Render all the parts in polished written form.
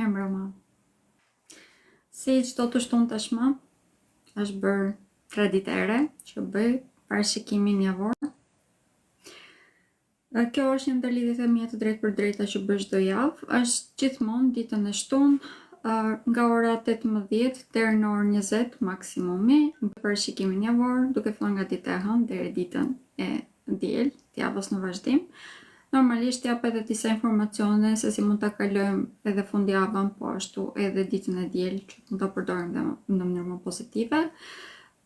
Mirëmbrëma. Si çdo të shtunë tashmë, është bërë 3 ditë ere që bëj parashikimin javor. Kjo është një ndërlidhje e mia të drejtë për drejta që bëj çdo javë. Është gjithmonë ditën e shtunë nga ora 18 deri në orën 20 maksimumi, bëj parashikimin javor, duke filluar nga dita e hënë deri ditën e diel, të javës në vazhdim. Normalisht jap edhe disa informacione se si mund ta kalojmë edhe fundjavën, po ashtu edhe ditën e diel që mund ta përdorim në mënyrë më pozitive.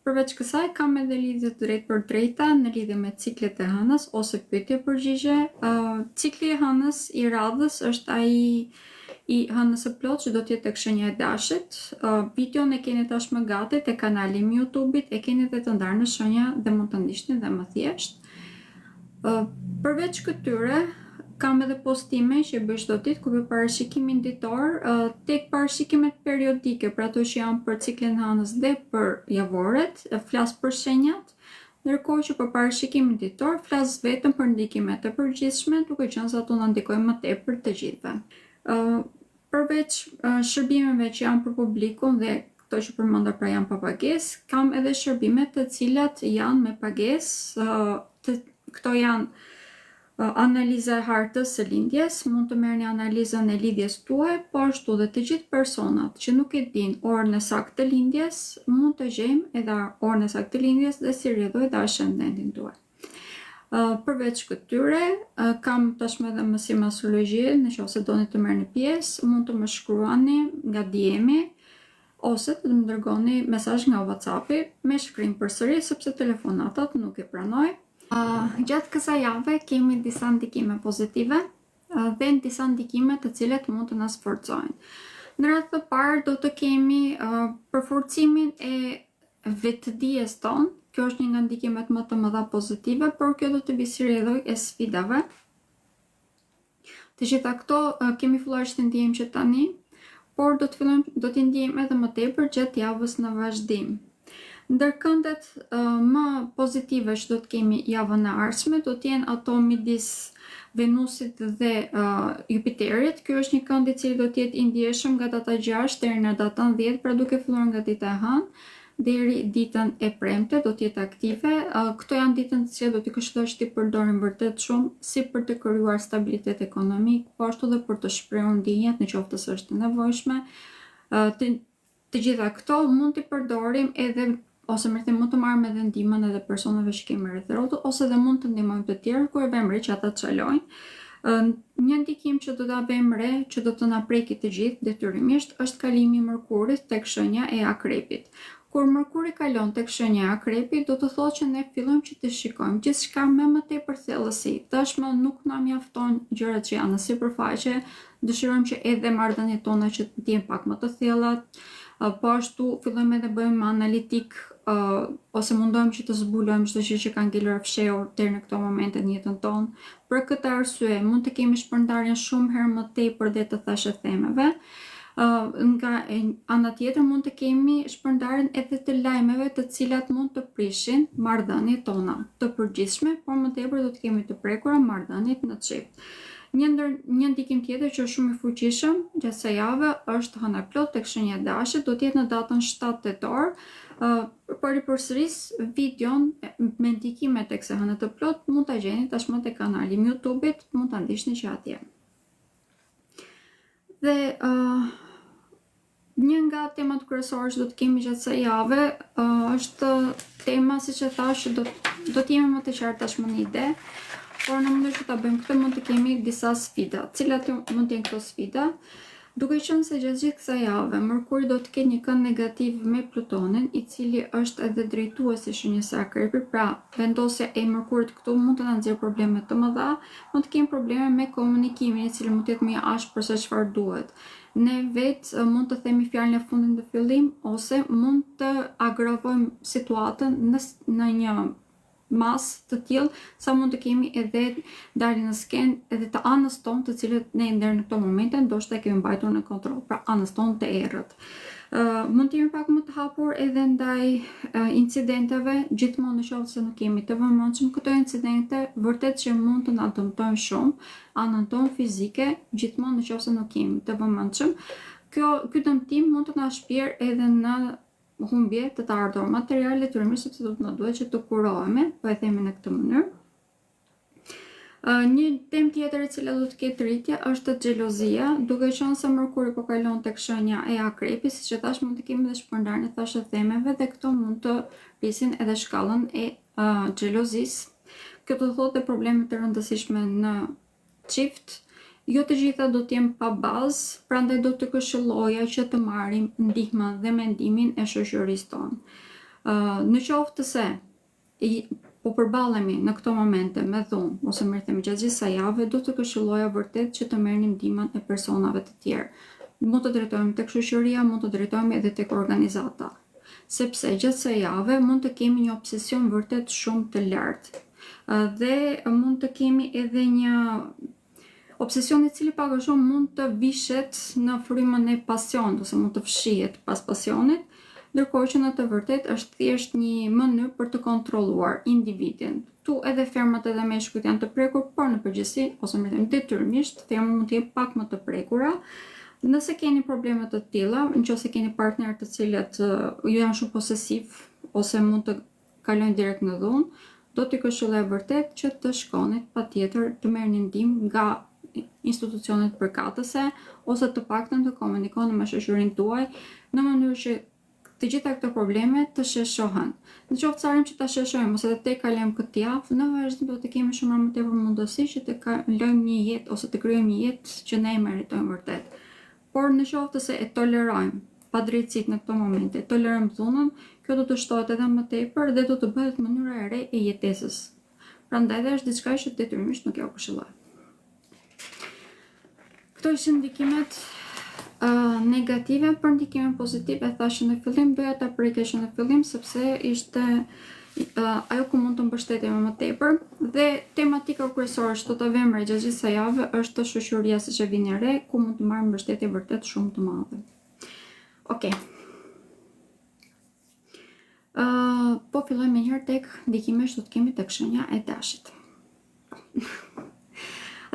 Përveç kësaj kam edhe lidhje të drejtë për drejta në lidhje me ciklet e hënës ose pyetje përgjigje. Cikli i hënës i radhës është ai i hënës së plotë që do të jetë tek shenja e dashit. Videon e keni tashmë gati te kanali im YouTube-it, e keni edhe të ndarë në shenja dhe mund ta ndiqni dhe më thjesht. Përveç këtyre, kam edhe postime që bëj çdo ditë ku bëj parashikimin ditor, tek parashikimet periodike, për ato që janë për ciklin e hënës dhe për javoret, flas për shenjat, ndërkohë që për parashikimin ditor flas vetëm për ndikimet e përgjithshme, duke qenë se ato na ndikojnë më tepër të gjithëve. Përveç shërbimeve që janë për publikun dhe këto që përmenda pra janë pa pagesë, kam edhe shërbime të cilat janë me pagesë. Këto janë analiza e hartës së lindjes, mund të merrni analizën e lidhjes tuaj, po ashtu dhe të gjithë personat që nuk e dinë orën e saktë të lindjes, mund të gjejmë edhe orën e saktë të lindjes dhe si rrjedhoj dhe ascendentin tuaj. Përveç këtyre, kam tashmë edhe mësim astrologjie, nëse doni të merrni pjesë, mund të më shkruani nga DM-i ose të më dërgoni mesazh nga WhatsApp-i me shkrim përsëri sepse telefonatat nuk i pranoj. Gjatë kësaj jave kemi disa ndikime pozitive dhe disa ndikime të cilet mund të na sforcojnë. Në radhë të parë do të kemi përforcimin e vetëdijes tonë. Kjo është një nga ndikimet më të mëdha pozitive, por kjo do të vi si rrjedhoj e sfidave. Të gjitha këto kemi filluar që të ndjejmë që tani, por do t'i ndjejmë edhe më tepër gjatë javës në vazhdim. Ndërkëndet më pozitive që do të kemi javën e ardhshme do të jenë ato midis Venusit dhe Jupiterit. Ky është një kënd i cili do të jetë i ndjeshëm nga data 6 deri në datën 10, pra duke filluar nga dita e hënë deri ditën e premte do të jetë aktive. Këto janë ditën që do t'i këshilloj që t'i përdorim vërtet shumë si për të krijuar stabilitet ekonomik, po ashtu dhe për të shprehur ndjenjat në qoftë se është e nevojshme. Të gjitha këto mund t'i përdorim edhe ose mund të marrim edhe ndihmën edhe personave që kemi rreth rrotull, ose dhe mund të ndihmojmë të tjerë kur e vëmë re që ata çalojnë. Një ndikim që do ta vëmë re, që do të na preki të gjithë detyrimisht, është kalimi i Mërkurit tek shenja e Akrepit. Kur Mërkuri kalon tek shenja e Akrepit, do të thotë që ne fillojmë që të shikojmë gjithçka me më tepër thellësi. Tashmë nuk na mjafton gjërat që janë në sipërfaqe, dëshirojmë që edhe marrëdhëniet tona që të jenë pak më të thella. Po ashtu fillojmë edhe bëjmë analitik ose mundohemi që të zbulojmë çdo gjë që ka ngelur fshehur deri në këto momente në jetën tonë. Për këtë arsye mund të kemi shpërndarjen shumë herë më tepër dhe të thashë themeve. Nga ana tjetër mund të kemi shpërndarjen edhe të lajmeve të cilat mund të prishin marrëdhëniet tona të përgjithshme, por më tepër do të kemi të prekura marrëdhëniet në çift. Një ndikim tjetër që është shumë i fuqishëm gjatë kësaj jave është hëna plot tek shenja e dashit, do të jetë në datën 7 tetor. Për përsëris videon me ndikimet tek kësaj hëne të plot mund ta gjeni tashmë te kanali im YouTube-it, mund ta ndiqni që atje. Dhe një nga temat kryesore që do të kemi gjatë kësaj jave është tema, siç e thash, do të jemi më të qartë tashmë në ide. Por në mënyrë që ta bëjmë këtë mund të kemi disa sfida. Cilat mund të jenë këto sfida? Duke qenë se gjatë gjithë kësaj jave Mërkuri do të ketë një kënd negativ me Plutonin, i cili është edhe drejtuesi i shenjës së Akrepit, pra vendosja e Mërkurit këtu mund të na nxjerrë probleme të mëdha, mund të kemi probleme me komunikimin, i cili mund të jetë më i ashpër se çfarë duhet. Ne vetë mund të themi fjalën e fundit në fillim ose mund të agravojmë situatën në një masë të tillë sa mund të kemi edhe dalin në skenë edhe të anës tonë, të cilët ne deri në këto momente ndoshta e kemi mbajtur në kontroll, pra anës tonë të errët. Mund të jemi pak më të hapur edhe ndaj incidenteve, gjithmonë nëse se nuk jemi të vëmendshëm, këto incidente vërtet që mund të na dëmtojnë shumë anën tonë fizike, gjithmonë nëse nuk jemi të vëmendshëm. Ky dëmtim mund të na shpjerë edhe në humbje të ardhur materiale, detyrimisht sepse do të na duhet që të kurohemi, po e themi në këtë mënyrë. Një temë tjetër e cila do të ketë rritje është xhelozia, duke qenë se Mërkuri po kalon tek shenja e Akrepit, siç e thash mund të kemi edhe shpërndarjen e thashë themeve dhe këto mund të rrisin edhe shkallën e xhelozisë. Kjo do të thotë probleme të rëndësishme në qift. Jo të gjitha do të jenë pa bazë, prandaj do të këshilloja që të marrim ndihmën dhe mendimin e shoqërisë tonë. Në qoftë se po përballemi në këto momente me dhunë ose më themi gjatë gjithë kësaj jave, do të këshilloja vërtet që të merrni ndihmën e personave të tjerë. Mund të drejtohemi tek shoqëria, mund të drejtohemi edhe tek organizata, sepse gjatë kësaj jave mund të kemi një obsesion vërtet shumë të lartë. Dhe mund të kemi edhe një obsesion i cili pak a shumë mund të vishet në frymën e pasionit ose mund të fshihet pas pasionit, ndërkohë që në të vërtetë është thjesht një mënyrë për të kontrolluar individin. Tu edhe fermat edhe meshkujt janë të prekur, por në përgjithësi ose më thënë detyrimisht fermat mund të jenë pak më të prekura. Nëse keni probleme të tilla, nëse keni partner të cilët ju janë shumë posesiv ose mund të kalojnë direkt në dhunë, do t'i këshilloj vërtet që të shkonit patjetër të merrni ndihmë nga institucionet përkatëse ose të paktën të komunikoni me shoqërinë tuaj në mënyrë që të gjitha këto probleme të sheshohen. Në qoftë se arrim që ta sheshojmë ose të tejkalojmë këtë javë, në vazhdim do të kemi shumë më tepër mundësi që të kalojmë një jetë ose të krijojmë një jetë që ne e meritojmë vërtet. Por në qoftë se e tolerojmë padrejtësitë në këto momente, tolerojmë dhunën, kjo do të shtohet edhe më tepër dhe do të bëhet mënyra e re e jetesës. Prandaj dhe është diçka që detyrimisht nuk ja këshilloj. Këto ishin ndikimet negative, për ndikimin pozitiv e thashë në fillim, doja ta prekesha në fillim sepse ishte ajo ku mund të mbështetemi më tepër dhe tematika kryesore që do ta vëmë gjatë gjithë kësaj jave është shoqëria siç e vini re, ku mund të marrim mbështetje vërtet shumë të madhe. Okej. Po fillojmë njëherë tek ndikimet që do të kemi tek shenja e dashit.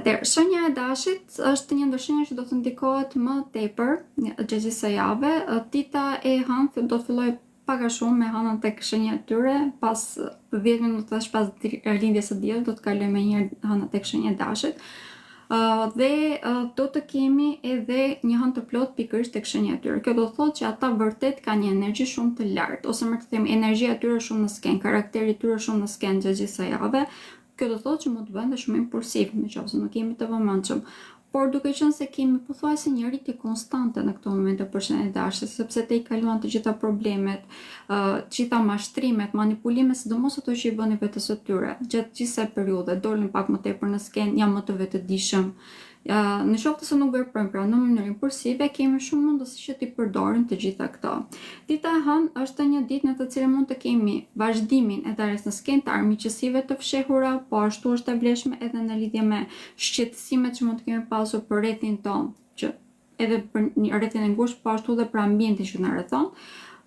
Atëherë, shenja e dashit është një ndër shenjat që do të ndikohet më tepër gjatë gjithë kësaj jave. Dita e hënë do të fillojë pak a shumë me hënën tek shenja e tyre, pas 10 minutash pas lindjes së diellit do të kalojmë menjëherë hënën tek shenja e dashit. Dhe do të kemi edhe një hënë të plot pikërisht tek shenja e tyre. Kjo do të thotë që ata vërtet kanë një energji shumë të lartë, ose më të them energjia e tyre shumë në skenë, karakteri i tyre shumë në skenë gjatë gjithë kësaj jave. Kjo do thotë që mund të bëhen dhe shumë impulsiv, nëse nuk jemi të vëmendshëm. Por duke qenë se kemi pothuajse një rritje konstante në këto momente për shenjën e dashit, sepse te i kaluan të gjitha problemet, të gjitha mashtrimet, manipulimet, sidomos ato që i bënin vetes së tyre, gjatë gjithë kësaj periudhe, dolën pak më tepër në skenë, janë më të vetëdijshëm. Në qoftë se nuk veprojmë pra në mënyrë impulsive, kemi shumë mundësi që t'i përdorim të gjitha këto. Dita e hënë është një ditë në të cilën mund të kemi vazhdimin e daljes në skenë të armiqësive të fshehura, po ashtu është e vlefshme edhe në lidhje me shqetësimet që mund të kemi pasur për rrethin tonë, që edhe për një rrethin e ngushtë, po ashtu dhe për ambientin që na rrethon.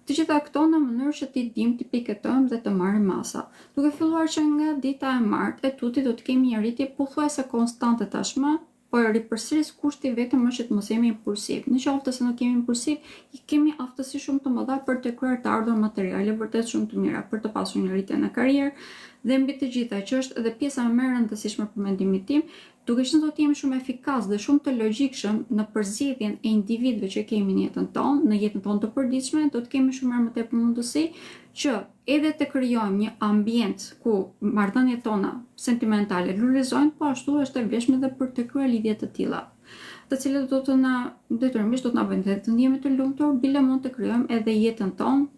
Të gjitha këto në mënyrë që t'i dim, t'i piketojmë dhe të marrim masa. Duke filluar që nga dita e martë e tuti do të kemi një rritje pothuajse konstante tashmë, por ripërsëris kushti vetëm është që të mos jemi impulsiv. Në qoftë se nuk jemi impulsiv, kemi aftësi shumë të mëdha për të kryer të ardhur materiale vërtet shumë të mira, për të pasur një rritje në karrierë dhe mbi të gjitha, që është edhe pjesa më e rëndësishme për mendimin tim, duke qenë do të jemi shumë efikas dhe shumë të logjikshëm në përzgjedhjen e individëve që kemi në jetën tonë, në jetën tonë të përditshme, do të kemi shumë më tepër mundësi që edhe të krijojmë një ambient ku marrëdhëniet tona sentimentale lulizojnë, po ashtu është e vlefshme edhe për të kryer lidhje të tilla, të cilat do të na detyrimisht do të na bëjnë të ndihemi të lumtur, bile mund të krijojmë edhe jetën tonë,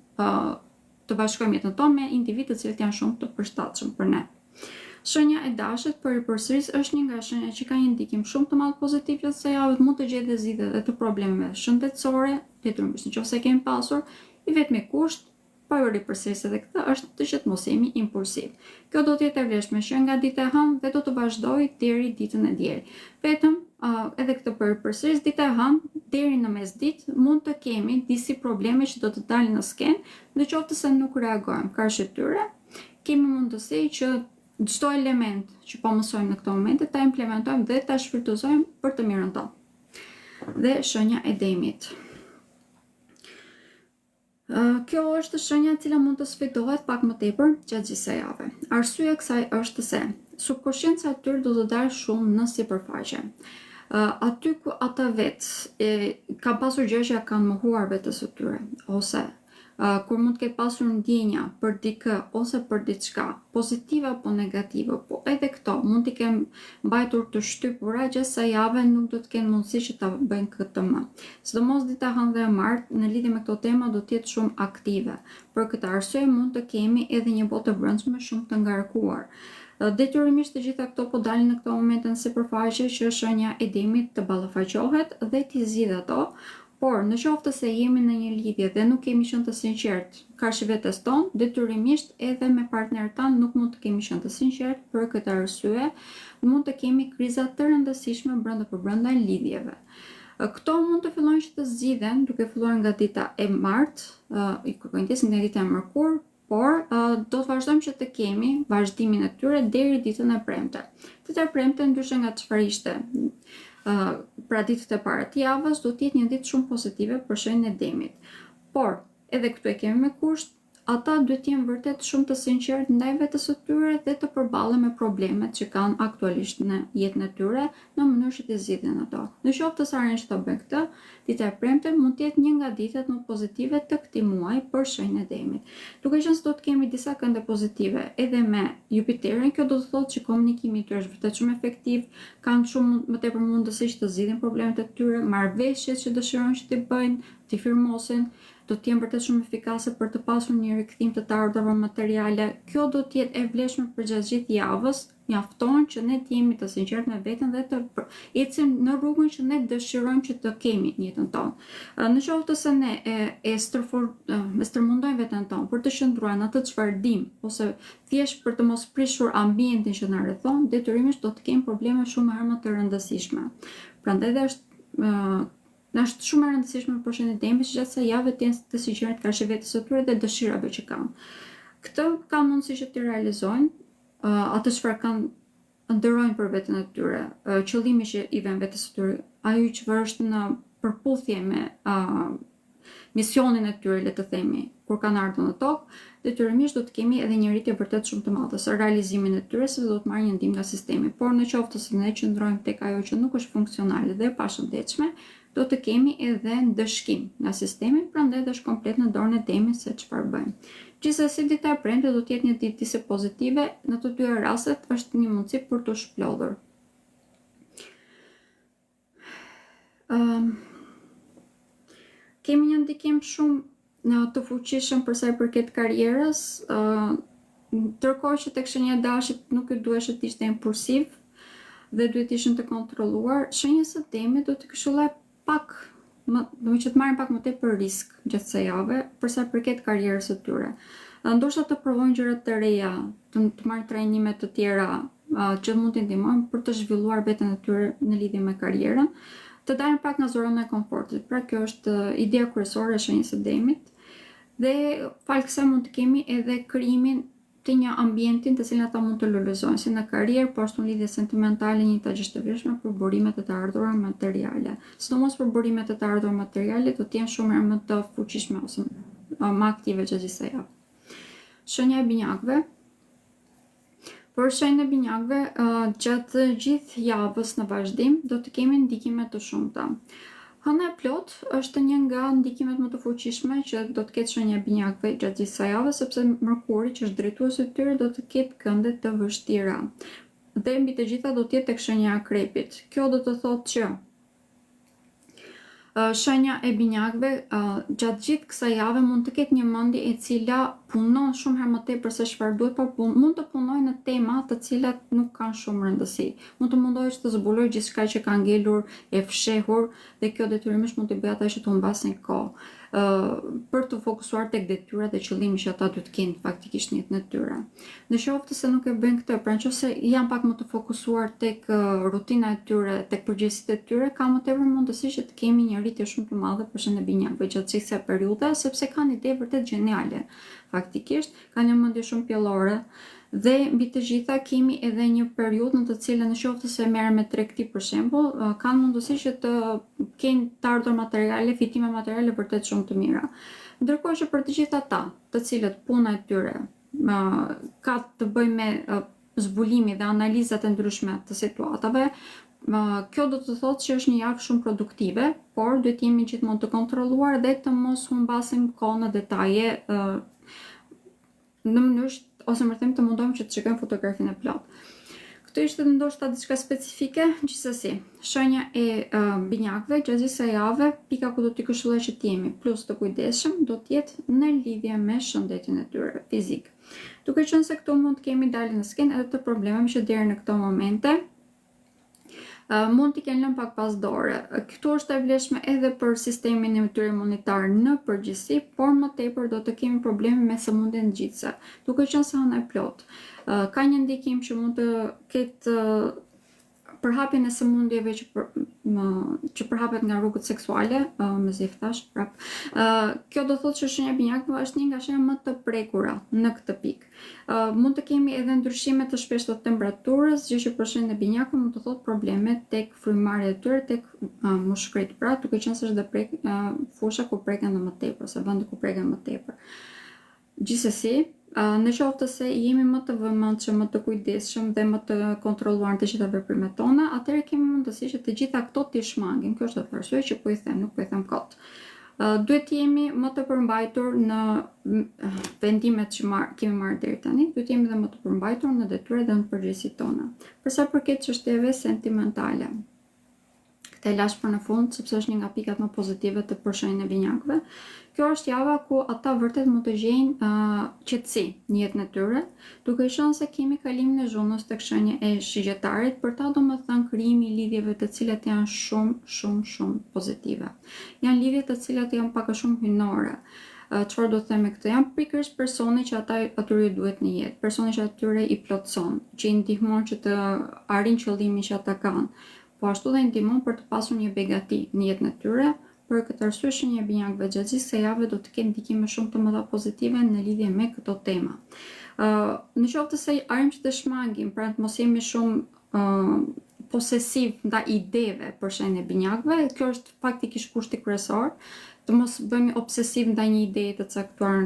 të bashkojmë jetën tonë me individë të cilët janë shumë të përshtatshëm për ne. Shenja e dashit për përsëris është një nga shenjat që ka një ndikim shumë të madh pozitiv gjatë kësaj jave, mund të gjejë zgjidhje edhe të problemeve shëndetësore, detyrimisht nëse kemi pasur, i vetmi kusht pa u ripërsërisë edhe këtë është të që të mos jemi impulsiv. Kjo do të jetë e vlefshme që nga dita e hënë dhe do të vazhdoj deri ditën e diel. Vetëm edhe këtë për përsëris dita e hënë deri në mesditë mund të kemi disi probleme që do të dalin në skenë, në qoftë se nuk reagojmë karshi tyre, kemi mundësi që çdo element që po mësojmë në këto momente ta implementojmë dhe ta shfrytëzojmë për të mirën tonë. Dhe shenja e demit. Kjo është shenja e cila mund të sfidohet pak më tepër gjatë gjithë së jave. Arsyeja e kësaj është se subkonsciencia e tyre do të dalë shumë në sipërfaqe. Aty ku ata vetë ka pasur gjë që kanë mohuar vetes së tyre, ose kur mund të ketë pasur ndjenja për dikë ose për diçka, pozitive apo negative, po edhe këto mund t'i kemë mbajtur të shtypura gjatë kësaj jave, nuk do të kenë mundësi që ta bëjnë këtë më. Sidomos dita hënë dhe e martë në lidhje me këto tema do të jetë shumë aktive. Për këtë arsye mund të kemi edhe një botë të brendshme shumë të ngarkuar. Detyrimisht të gjitha këto po dalin në këto momente në sipërfaqe që shenja e demit të ballafaqohet dhe t'i zgjidh ato. Por në qoftë se jemi në një lidhje dhe nuk kemi qenë të sinqert karshi vetes tonë, detyrimisht edhe me partnerin tanë nuk mund të kemi qenë të sinqert, për këtë arsye mund të kemi kriza të rëndësishme brenda lidhjeve. Këto mund të fillojnë që të zgjidhen duke filluar nga dita e martë, nga dita e mërkurë, por do të vazhdojmë që të kemi vazhdimin e tyre deri ditën e premte. Dita e premte, ndryshe nga çfarë ishte pra ditët e para të javës, do të jetë një ditë shumë pozitive për shenjën e demit. Por, edhe këtu e kemi me kusht, ata duhet të jenë vërtet shumë të sinqertë ndaj vetes së tyre dhe të përballen me problemet që kanë aktualisht në jetën e tyre në mënyrë që të zgjidhin ato. Në qoftë se arrin që ta bëjnë këtë, dita e premte mund të jetë një nga ditët më pozitive të këtij muaji për shenjën e demit. Duke qenë se do të kemi disa kënde pozitive edhe me Jupiterin, kjo do të thotë që komunikimi i tyre është vërtet shumë efektiv, kanë shumë më tepër mundësi që të zgjidhin problemet e tyre, marrëveshjet që dëshirojnë që t'i bëjnë, t'i firmosin, do të jenë vërtet shumë efikase për të pasur një rikthim të ardhurave materiale. Kjo do të jetë e vlefshme për gjatë gjithë javës, mjafton që ne të jemi të sinqertë me veten dhe të ecim në rrugën që ne dëshirojmë që të kemi në jetën tonë. Në qoftë se ne e stërmundojmë veten tonë për të qëndruar në atë çfarë dim, ose thjesht për të mos prishur ambientin që na rrethon, detyrimisht do të kemi probleme shumë më të rëndësishme. Prandaj është shumë e rëndësishme për shenjën e demit që gjatë kësaj jave të jenë të sinqertë karshi vetes së tyre dhe dëshirave që kanë. Këtë kanë mundësi që të realizojnë atë çfarë kanë ndërrojnë për veten e tyre, qëllimi që i vënë vetes së tyre, ajo që është në përputhje me misionin e tyre, le të themi, kur kanë ardhur në tokë, detyrimisht do të kemi edhe një rritje vërtet shumë të madhe së realizimin e tyre, se do të marrë një ndihmë nga sistemi. Por në qoftë se ne qëndrojmë tek ajo që nuk është funksionale dhe e pashëndetshme, do të kemi edhe ndëshkim nga sistemi, prandaj dhe është komplet në dorën e demit se çfarë bëjmë. Gjithsesi, dita e premte do të jetë një ditë disi pozitive, në të dy rastet është një mundësi për të shplodhur. Kemi një ndikim shumë të fuqishëm për sa i përket karrierës, ndërkohë që tek shenja e dashit nuk ju duhet të ishte impulsiv dhe duhet të ishin të kontrolluar. Shenjës së demit do të këshilloj pak, do të marrin pak më tepër risk gjatë kësaj jave për sa i përket karrierës së tyre. Ndoshta të provojnë gjëra të reja, të marrin trajnime të tjera që mund t'i ndihmojnë për të zhvilluar veten e tyre në lidhje me karrierën, të dalin pak nga zona e komfortit. Pra kjo është ideja kryesore e shenjës së demit. Dhe falë kësaj mund të kemi edhe krijimin të një ambientin të cilin ata mund të lulëzojnë, si në karrierë, po ashtu në lidhje sentimentale, një tagjisht të vlefshme për burimet e të ardhura materiale. Sidomos për burimet e të ardhura materiale do të jenë shumë më të fuqishme ose më aktive gjatë gjithë javës. Shenja e binjakëve. Për shenjën e binjakëve, gjatë gjithë javës në vazhdim do të kemi ndikime të shumta. Hëna e plot është një nga ndikimet më të fuqishme që do të ketë shenja e binjakëve gjatë gjithë kësaj jave, sepse Mërkuri, që është drejtuesi i tyre, do të ketë kënde të vështira. Dhe mbi të gjitha do të jetë tek shenja e Akrepit. Kjo do të thotë që shenja e binjakëve gjatë gjithë kësaj jave mund të ketë një mendje e cila punon shumë herë më tepër se çfarë duhet, por mund të punojë në tema të cilat nuk kanë shumë rëndësi. Mund të mundojë të zbulojë gjithçka që ka ngelur e fshehur dhe kjo detyrimisht mund të bëjë ata që të humbasin kohë. për të fokusuar tek detyrat dhe qëllimi që ata duhet të kenë faktikisht në jetën e tyre. Në qoftë se nuk e bëjnë këtë, pra nëse janë pak më të fokusuar tek rutina e tyre, tek përgjegjësitë e tyre, ka më tepër mundësi që të kemi një rritje shumë të madhe për shëndet binjakëve gjatë kësaj periudhe, sepse kanë ide vërtet geniale. Faktikisht kanë një mendje shumë pjellore. Dhe mbi të gjitha kemi edhe një periudhë në të cilën nëse se merren me tregti për shembull, kanë mundësi që të kenë të ardhur materiale, fitime materiale vërtet shumë të mira. Ndërkohë që për të gjithë ata, të cilët puna e tyre ka të bëjë me zbulimi dhe analizat e ndryshme të situatave, kjo do të thotë që është një javë shumë produktive, por duhet jemi gjithmonë të kontrolluar dhe të mos humbasim kohë në detaje në mënyrë ose më them të mundohem që të shikojmë fotografinë e plot. Këto ishte ndoshta diçka specifike, gjithsesi. Shenja e binjakëve gjatë gjithë kësaj jave, pika ku do t'i këshilloj që t'jemi plus të kujdesshëm, do të jetë në lidhje me shëndetin e tyre fizik. Duke qenë se këtu mund të kemi dalë në skenë edhe të problemeve që deri në këto momente mund t'i kenë lënë pak pas dore. Këtu është e vlefshme edhe për sistemin e tyre imunitar në përgjithësi, por më tepër do të kemi probleme me sëmundjen ngjitse. Duke qenë se hëna e plot, ka një ndikim që mund të ketë përhapjen e sëmundjeve që përhapet nga rrugët seksuale, kjo do thotë që shenja e binjakëve është një nga shenjat më të prekura në këtë pikë. Mund të kemi edhe ndryshime të shpeshta të temperaturës, gjë që për shenjën e binjakëve mund të thotë probleme tek frymarrja e tyre, tek mushkërit, pra duke qenë se është dhe fusha ku preken më tepër, ose vendi ku preken më tepër. Gjithsesi, në qoftë se jemi më të vëmendshëm, më të kujdesshëm dhe më të kontrolluar të gjitha veprimet tona, atëherë kemi mundësi që të gjitha këto t'i shmangim. Kjo është arsye që po i them, nuk po i them kot. Duhet të jemi më të përmbajtur në vendimet që kemi marrë deri tani, duhet të jemi dhe më të përmbajtur në detyrat dhe në përgjegjësitë tona. Për sa përket çështjeve sentimentale, e lash për në fund, sepse është një nga pikat më pozitive të përshenjën e binjakëve. Kjo është java ku ata vërtet mund të gjejnë qetësi në jetën e tyre, duke qenë se kemi kalimin e zhunës tek shenja e shigjetarit, për ta domethënë krijimi i lidhjeve të cilat janë shumë pozitive. Janë lidhje të cilat janë pak a shumë hynore. Çfarë do të them me këtë? Janë pikërisht personi që atyre duhet në jetë, personi që atyre i plotson, që i ndihmon që të arrijnë qëllimin që ata kanë. Po ashtu dhe ndihmon për të pasur një begati në jetën e tyre. Për këtë arsye shenja e binjakëve gjatë gjithë kësaj jave do të kenë ndikime shumë të mëdha pozitive në lidhje me këto tema. Në qoftë se arrim që të shmangim, pra të mos jemi shumë posesiv ndaj ideve për shenjën e binjakëve, kjo është faktikisht kushti kryesor, të mos bëhemi obsesiv ndaj një ideje të caktuar.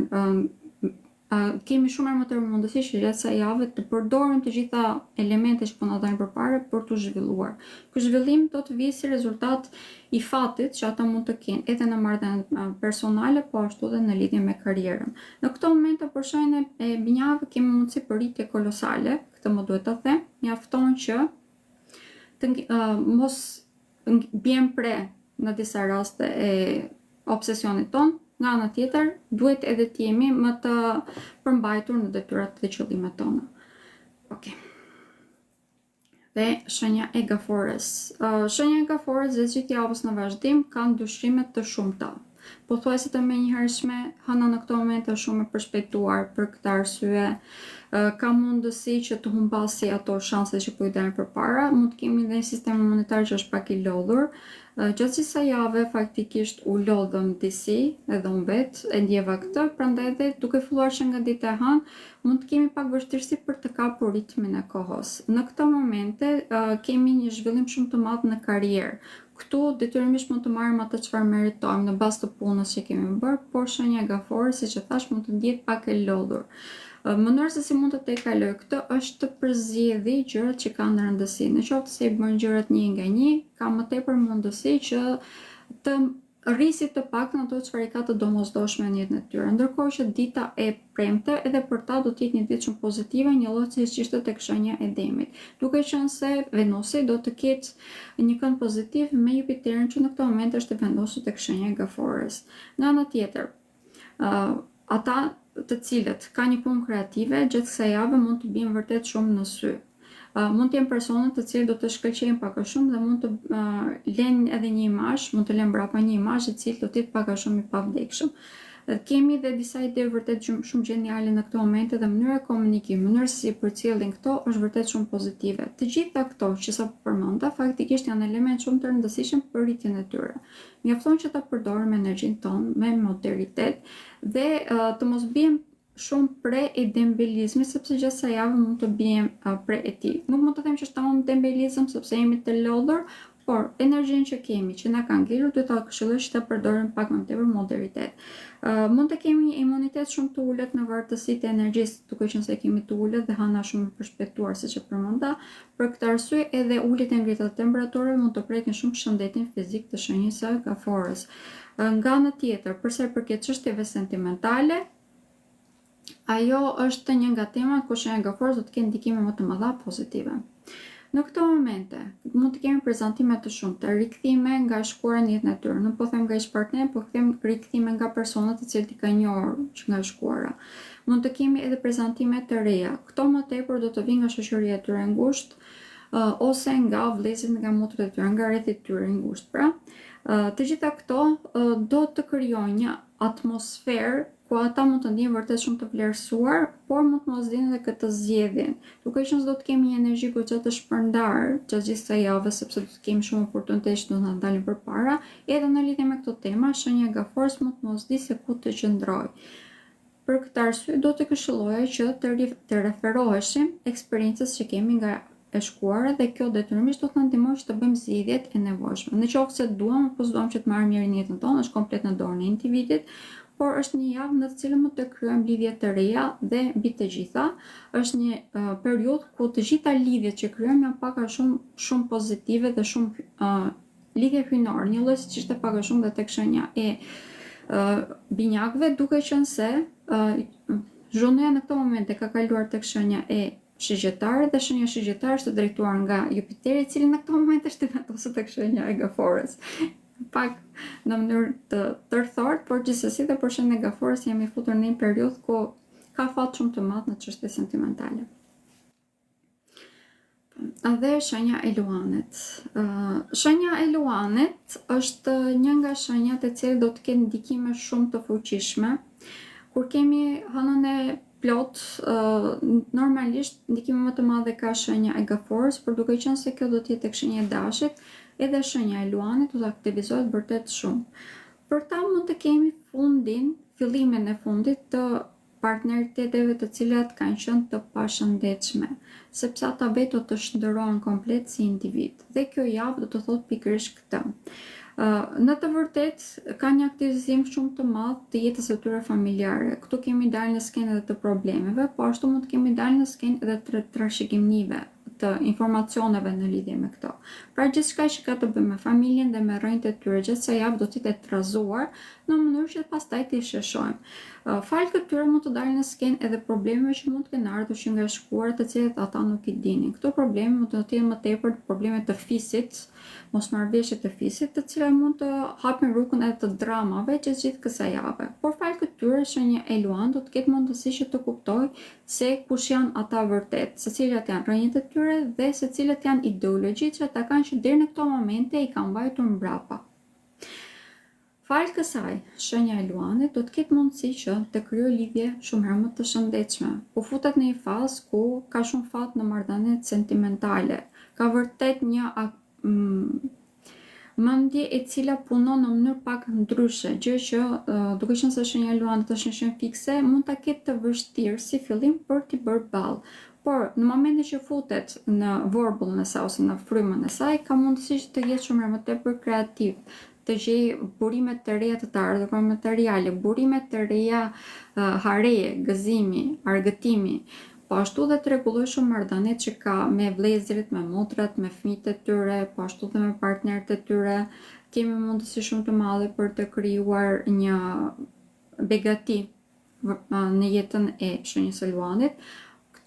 Kemi shumë më tepër mundësi që gjatë kësaj jave të përdorim të gjitha elementet që po na dalin përpara për të zhvilluar. Ky zhvillim do të vijë si rezultat i fatit që ata mund të kenë edhe në marrëdhënie personale, po ashtu edhe në lidhje me karrierën. Në këtë moment për shenjën e binjakëve kemi mundësi për rritje kolosale, këtë më duhet ta them, mjafton që mos bjem pre në disa raste e obsesionit ton. Nga ana tjetër, duhet edhe të jemi më të përmbajtur në detyrat dhe qëllimet tona. Okej. Dhe shenja e gafores. Shenja e gafores dhe gjithë javës në vazhdim kanë ndryshime të shumta. Pothuajse të menjëhershme, hëna në këto momente është shumë e përshpejtuar për këtë arsye. Ka mundësi që të humbasi ato shanse që po i dalin përpara, mund të kemi dhe një sistem imunitar që është pak i lodhur. Gjatë kësaj jave faktikisht u lodhëm disi, edhe unë vetë e ndjeva këtë, prandaj edhe duke filluar që nga dita e hënë, mund të kemi pak vështirësi për të kapur ritmin e kohës. Në këto momente kemi një zhvillim shumë të madh në karrierë. Këtu detyrimisht mund të marrim atë çfarë meritojmë në bazë të punës që kemi bërë, por shenja gafore, siç e thash, mund të ndihet pak e lodhur. Mënyra se si mund të tejkaloj këtë është të përzgjedhë gjërat që kanë rëndësi. Në qoftë se i bën gjërat një nga një, ka më tepër mundësi që të rrisi të paktën ato çfarë ka të domosdoshme në jetën e tyre. Ndërkohë që dita e premte edhe për ta do të jetë një ditë shumë pozitive, një lloj siç ishte tek shenja e demit. Duke qenë se Venusi do të ketë një kënd pozitiv me Jupiterin që në këtë moment është vendosur tek shenja e gafores. Nga ana tjetër, ata të cilët ka një punë kreative gjatë kësaj jave mund të bien vërtet shumë në sy. Mund të jenë persona të cilët do të shkëlqejnë pak a shumë dhe mund të lënë edhe një imazh, mund të lënë brapa një imazh i cili do të jetë pak a shumë i pavdekshëm. Kemi dhe disa ide vërtet shumë geniale në këto momente dhe mënyra e komunikimit, mënyra se si përcjellin këto është vërtet shumë pozitive. Të gjitha këto që sa përmenda faktikisht janë elemente shumë të rëndësishëm për rritjen e tyre. Mjafton që ta përdorim energjinë tonë me moderitet dhe të mos bijmë shumë pre e dembelizmi, sepse gjatë sa javë mund të bijem pre e tij. Nuk mund të them që është tamam dembelizëm sepse jemi të lodhur, por energjinë që kemi, që na ka ngelur, duhet ta këshilloj që ta përdorim pak më tepër moderitet. Mund të kemi një imunitet shumë të ulët në vartësi të energjisë, duke qenë se kemi të ulët dhe hana shumë përshpejtuar, siç e përmenda. Për këtë arsye, edhe uljet e ngritjes temperaturës mund të prekin shumë shëndetin fizik të shenjës së gaforës. Nga ana tjetër, për sa i përket çështjeve sentimentale, ajo është një nga temat ku shenja e gaforës do të kenë ndikime më të mëdha pozitive. Në këto momente mund të kemi prezantime të shumta, rikthime nga shkuara në jetën e tyre. Nuk po them nga ish partner, po them rikthime nga personat të cilët i ka njohur që nga shkuara. Mund të kemi edhe prezantime të reja. Këto më tepër do të vinë nga shoqëria e tyre e ngushtë, ose nga vëllezërit, nga motrat e tyre, nga rrethi i tyre i ngushtë. Pra, të gjitha këto do të krijojnë një atmosferë ku ata mund të ndihen vërtet shumë të vlerësuar, por mund të mos dinë edhe këtë zgjedhjen. Duke qenë se do të kemi një energji goxha të shpërndarë gjatë gjithë kësaj jave, sepse do të kemi shumë oportunitete që do na dalin përpara, edhe në lidhje me këto tema, shenja e gaforës mund të mos di se ku të qëndrojë. Për këtë arsye do të këshilloja që të referoheshim eksperiencës që kemi nga e shkuara dhe kjo detyrimisht do të na ndihmojë që të bëjmë zgjidhjet e nevojshme. Nëse duam apo s'duam që të marrim mirë në jetën tonë, është komplet në dorën e individit, por është një javë në të cilën mund të krijojmë lidhje të reja dhe mbi të gjitha, është një periudhë ku të gjitha lidhjet që krijojmë janë pak a shumë pozitive dhe shumë lidhje hyjnore, një lloj siç ishte pak a shumë dhe tek shenja e binjakëve, duke qenë se zhurnia në këto momente ka kaluar tek shenja e shigjetare dhe shenja shigjetare është drejtuar nga Jupiteri, i cili në këto momente është vendosur tek shenja e gaforës. Pak në mënyrë të tërthort, por gjithsesi dhe për shenjën e gaforës jemi futur në një periudhë ku ka fat shumë të madh në çështje sentimentale. Dhe shenja e luanit. Shenja e luanit është një nga shenjat e cilat do të kenë ndikime shumë të fuqishme. Kur kemi hënën e plot, normalisht ndikime më të madhe ka shenja e gaforës, por duke qenë se kjo do të jetë tek shenja e dashit, edhe shenja e luanit do të aktivizohet vërtet shumë. Për ta mund të kemi fillimin e fundit të partneriteteve të cilat kanë qenë të pashëndetshme, sepse ata vetë do të shndërrohen komplet si individ. Dhe kjo javë do të thotë pikërisht këtë. Në të vërtet ka një aktivizim shumë të madh të jetës së tyre familjare. Këtu kemi dalë në skenë edhe të problemeve, po ashtu mund të kemi dalë në skenë edhe të trashëgimive, të informacioneve në lidhje me këto. Pra gjithçka që ka të bëjë me familjen dhe me rrënjët e tyre gjatë kësaj javë do të jetë trazuar në mënyrë që pastaj t'i sheshojmë. Falë këtyre mund të dalin në skenë edhe probleme që mund të kenë ardhur që nga shkuar të cilat ata nuk i dinin. Këto probleme mund të jenë më tepër probleme të fisit, mosmarrëveshje të fisit, të cilat mund të hapin rrugën edhe të dramave gjatë gjithë kësaj jave. Por falë këtyre shenja e luan do të ketë mundësi që të kuptojë se kush janë ata vërtet, se cilat janë rrënjët e tyre dhe se cilat janë ideologjitë që ata kanë që deri në këto momente i kanë mbajtur mbrapa. Falë kësaj, shenja e luanit do të ketë mundësi që të krijojë lidhje shumë herë më të shëndetshme. Po futet në një fazë ku ka shumë fat në marrëdhëniet sentimentale. Ka vërtet një mendje e cila punon në mënyrë pak ndryshe, gjë që duke qenë se shenja e luanit është një shenjë fikse, mund ta ketë të vështirë si fillim për t'i bërë ballë. Por në momentin që futet në vorbullën e saj ose në frymën e saj, ka mundësi që të jetë shumë më tepër kreativ, të gjejë burime të reja të ardhurave materiale, burime të reja hareje, gëzimi, argëtimi, po ashtu dhe të rregulloj shumë marrëdhëniet që ka me vëllezërit, me motrat, me fëmijët e tyre, po ashtu dhe me partnerët e tyre. Kemi mundësi shumë të madhe për të krijuar një begati në jetën e shenjës së luanit.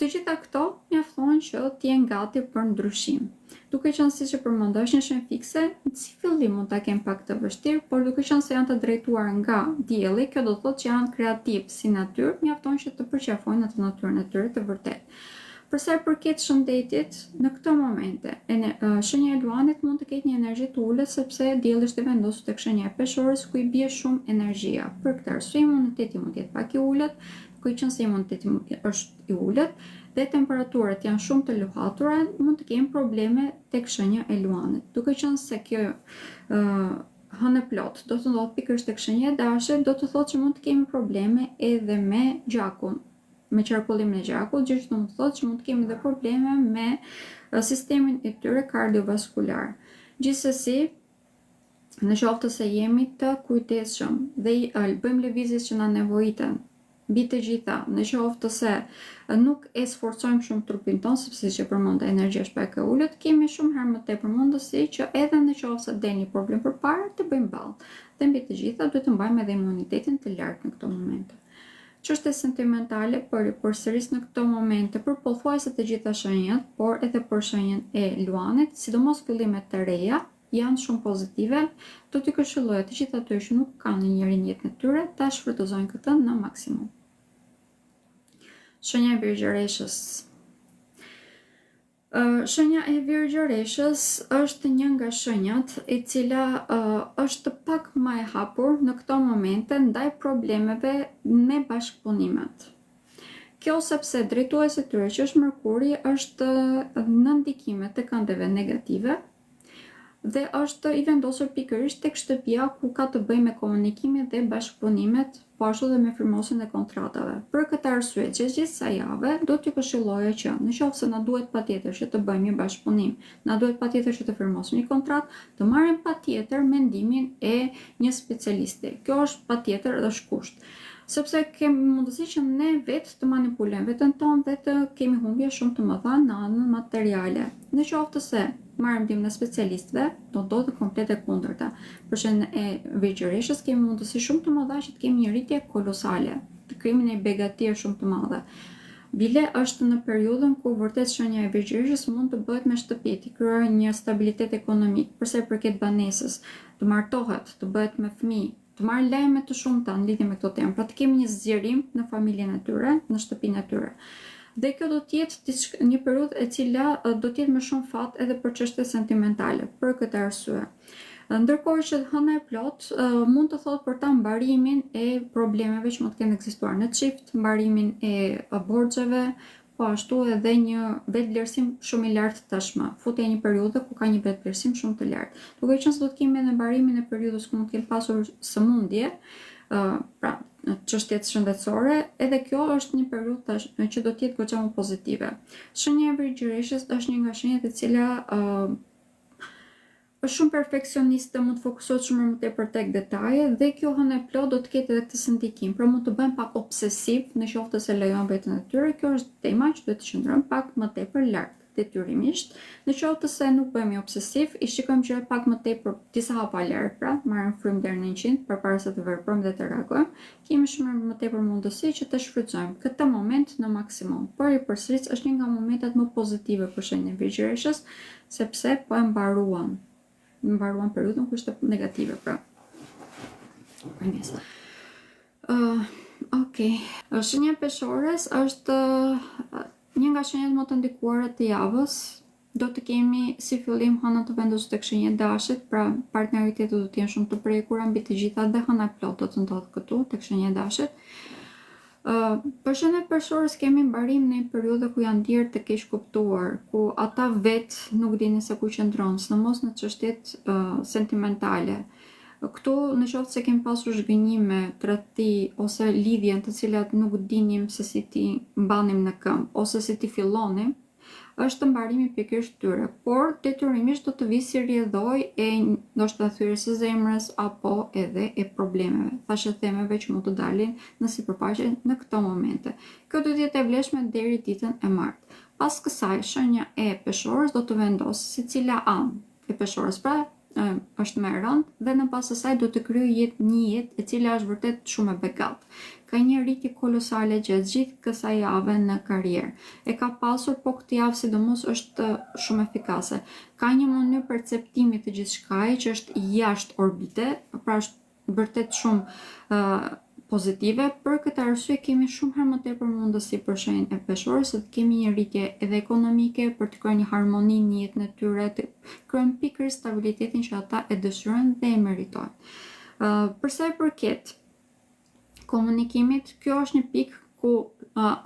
Të gjitha këto mjafton që të jenë gati për ndryshim. Duke qenë siç e përmendoj, është një shenjë fikse, si fillim mund ta kenë pak të vështirë, por duke qenë se janë të drejtuar nga dielli, kjo do të thotë që janë kreativ si natyrë, mjafton që të përqafojnë atë natyrën e tyre të vërtetë. Për sa i përket shëndetit, në këto momente, shenja e luanit mund të ketë një energji të ulët sepse dielli është i vendosur tek shenja e peshorës ku i bie shumë energjia. Për këtë arsye imuniteti mund të jetë pak i ulët, ku i qenë se imuniteti është i ulët dhe temperaturat janë shumë të luhatura, mund të kemi probleme tek shenja e luanit. Duke qenë se kjo hënë plot do të ndodhë pikërisht tek shenja e dashit, do të thotë që mund të kemi probleme edhe me gjakun, me qarkullimin e gjakut, gjë që do të thotë që mund të kemi edhe probleme me sistemin e tyre kardiovaskular. Gjithsesi, në qoftë se jemi të kujdesshëm dhe bëjmë lëvizjes që na nevojiten, mbi të gjitha, në qoftë se nuk e sforcojmë shumë trupin ton, sepse siç e përmenda energjia është pak e ulët, kemi shumë herë më tepër mundësi që edhe në qoftë se del një problem përpara, të bëjmë ballë. Dhe mbi të gjitha duhet të mbajmë edhe imunitetin të lartë në këto momente. Çështje sentimentale përsëris në këto momente për pothuajse të gjitha shenjat, por edhe për shenjën e luanit, sidomos fillimet të reja, janë shumë pozitive. Do t'i këshilloja të gjithë atyre që nuk kanë njëri në jetën e tyre ta shfrytëzojnë këtë në maksimum. Shenja e Virgjëreshës. Shenja e Virgjëreshës është një nga shenjat e cila është pak më e hapur në këto momente ndaj problemeve me bashkëpunimet. Kjo sepse drejtuesi i tyre që është Mërkuri është në ndikime të këndeve negative dhe është i vendosur pikërisht tek shtëpia ku ka të bëjë me komunikimin dhe bashkëpunimet, po ashtu dhe me firmosin e kontratave. Për këtë arsye, gjithë sa javë do t'ju këshilloja që nëse na duhet patjetër që të bëjmë një bashkëpunim, na duhet patjetër që të firmosim një kontratë, të marrim patjetër mendimin e një specialisti. Kjo është patjetër dhe është kusht. Sepse kemi mundësi që ne vetë të manipulojmë veten tonë dhe të kemi humbje shumë të mëdha në anën materiale. Në qoftë se marrim ndihmën e specialistëve, do ndodhë komplet e kundërta. Për shenjën e Virgjëreshës kemi mundësi shumë të mëdha që të kemi një rritje kolosale, të krijojmë një begatie shumë të madhe. Bile është në periudhën ku vërtet shenja e Virgjëreshës mund të bëhet me shtëpi, të krijojë një stabilitet ekonomik, përsa i përket banesës, të martohet, të bëhet me fëmijë, të marrë lajme të shumta në lidhje me këto temë, pra të kemi një zgjerim në familjen e tyre, në shtëpinë e tyre. Dhe kjo do të jetë një periudhë e cila do të jetë më shumë fat edhe për çështje sentimentale, për këtë arsye. Ndërkohë që hëna e plot mund të thotë për ta mbarimin e problemeve që mund të kenë ekzistuar në çift, mbarimin e borxheve, po ashtu edhe një vetëvlerësim shumë i lartë tashmë. Futej një periudhë ku ka një vetëvlerësim shumë të lartë. Duke qenë se do të kemi edhe mbarimin e periudhës ku mund të kenë pasur sëmundje, pra çështjet shëndetësore, edhe kjo është një periudhë që do të jetë goxha më pozitive. Shenja e Virgjëreshës është një nga shenjat e cila është shumë perfeksioniste, mund të fokusohet shumë më tepër tek detaje dhe kjo hënë e plot do të ketë edhe këtë sindikim, pra mund të bëjmë pak obsesiv në qoftë se lejon veten e tyre. Kjo është tema që duhet të qëndrojmë pak më tepër lart detyrimisht. Në qoftë se nuk bëhemi obsesiv, i shikojmë gjërat pak më tepër disa hapa lart, pra marrim frym deri në 100 përpara se të veprojmë dhe të reagojmë, kemi shumë më tepër mundësi që të shfrytëzojmë këtë moment në maksimum. Por i përsëris është një nga momentet më pozitive për shenjën e Virgjëreshës, sepse po e mbaruan periudhën ku ishte negative, pra. Okej. Shenja e Peshores është një nga shenjat më të ndikuara të javës. Do të kemi si fillim hënën të vendosur tek shenja e Dashit, pra partneritetet do të jenë shumë të prekura mbi të gjitha dhe hëna e plot do të ndodhë këtu tek shenja e Dashit. Për shenjën e Peshorës kemi mbarim në një periudhë ku janë ndier të keq kuptuar, ku ata vetë nuk dinin se ku qëndron, sidomos në çështjet sentimentale. Këtu në qoftë se kemi pasur zhgënjime, tradhti ose lidhje të cilat nuk dinim se si ti mbanim në këmbë ose si ti fillonim, është mbarimi pikërisht tyre, por detyrimisht do të vi si rrjedhoj e ndoshta thyrjes së zemrës apo edhe e problemeve, thashë themeve që mund të dalin në sipërfaqe në këto momente. Kjo do të jetë e vlefshme deri ditën e martë. Pas kësaj, shenja e Peshorës do të vendosë se cila anë e Peshorës, pra është më e rëndë dhe në pas asaj do të kryejë një jetë e cila është vërtet shumë e begatë. Ka një rritje kolosale gjatë gjithë kësaj jave në karrierë. E ka pasur, po këtë javë sidomos është shumë efikase. Ka një mënyrë perceptimi të gjithçkaje që është jashtë orbite, pra është vërtet shumë pozitive. Për këtë arsye kemi shumë herë më tepër mundësi për shenjën e peshorës, se të kemi një rritje edhe ekonomike për të kryer një harmoni në jetën e tyre, të kryen pikërisht stabilitetin që ata e dëshirojnë dhe e meritojnë. Për sa i përket komunikimit, kjo është një pikë ku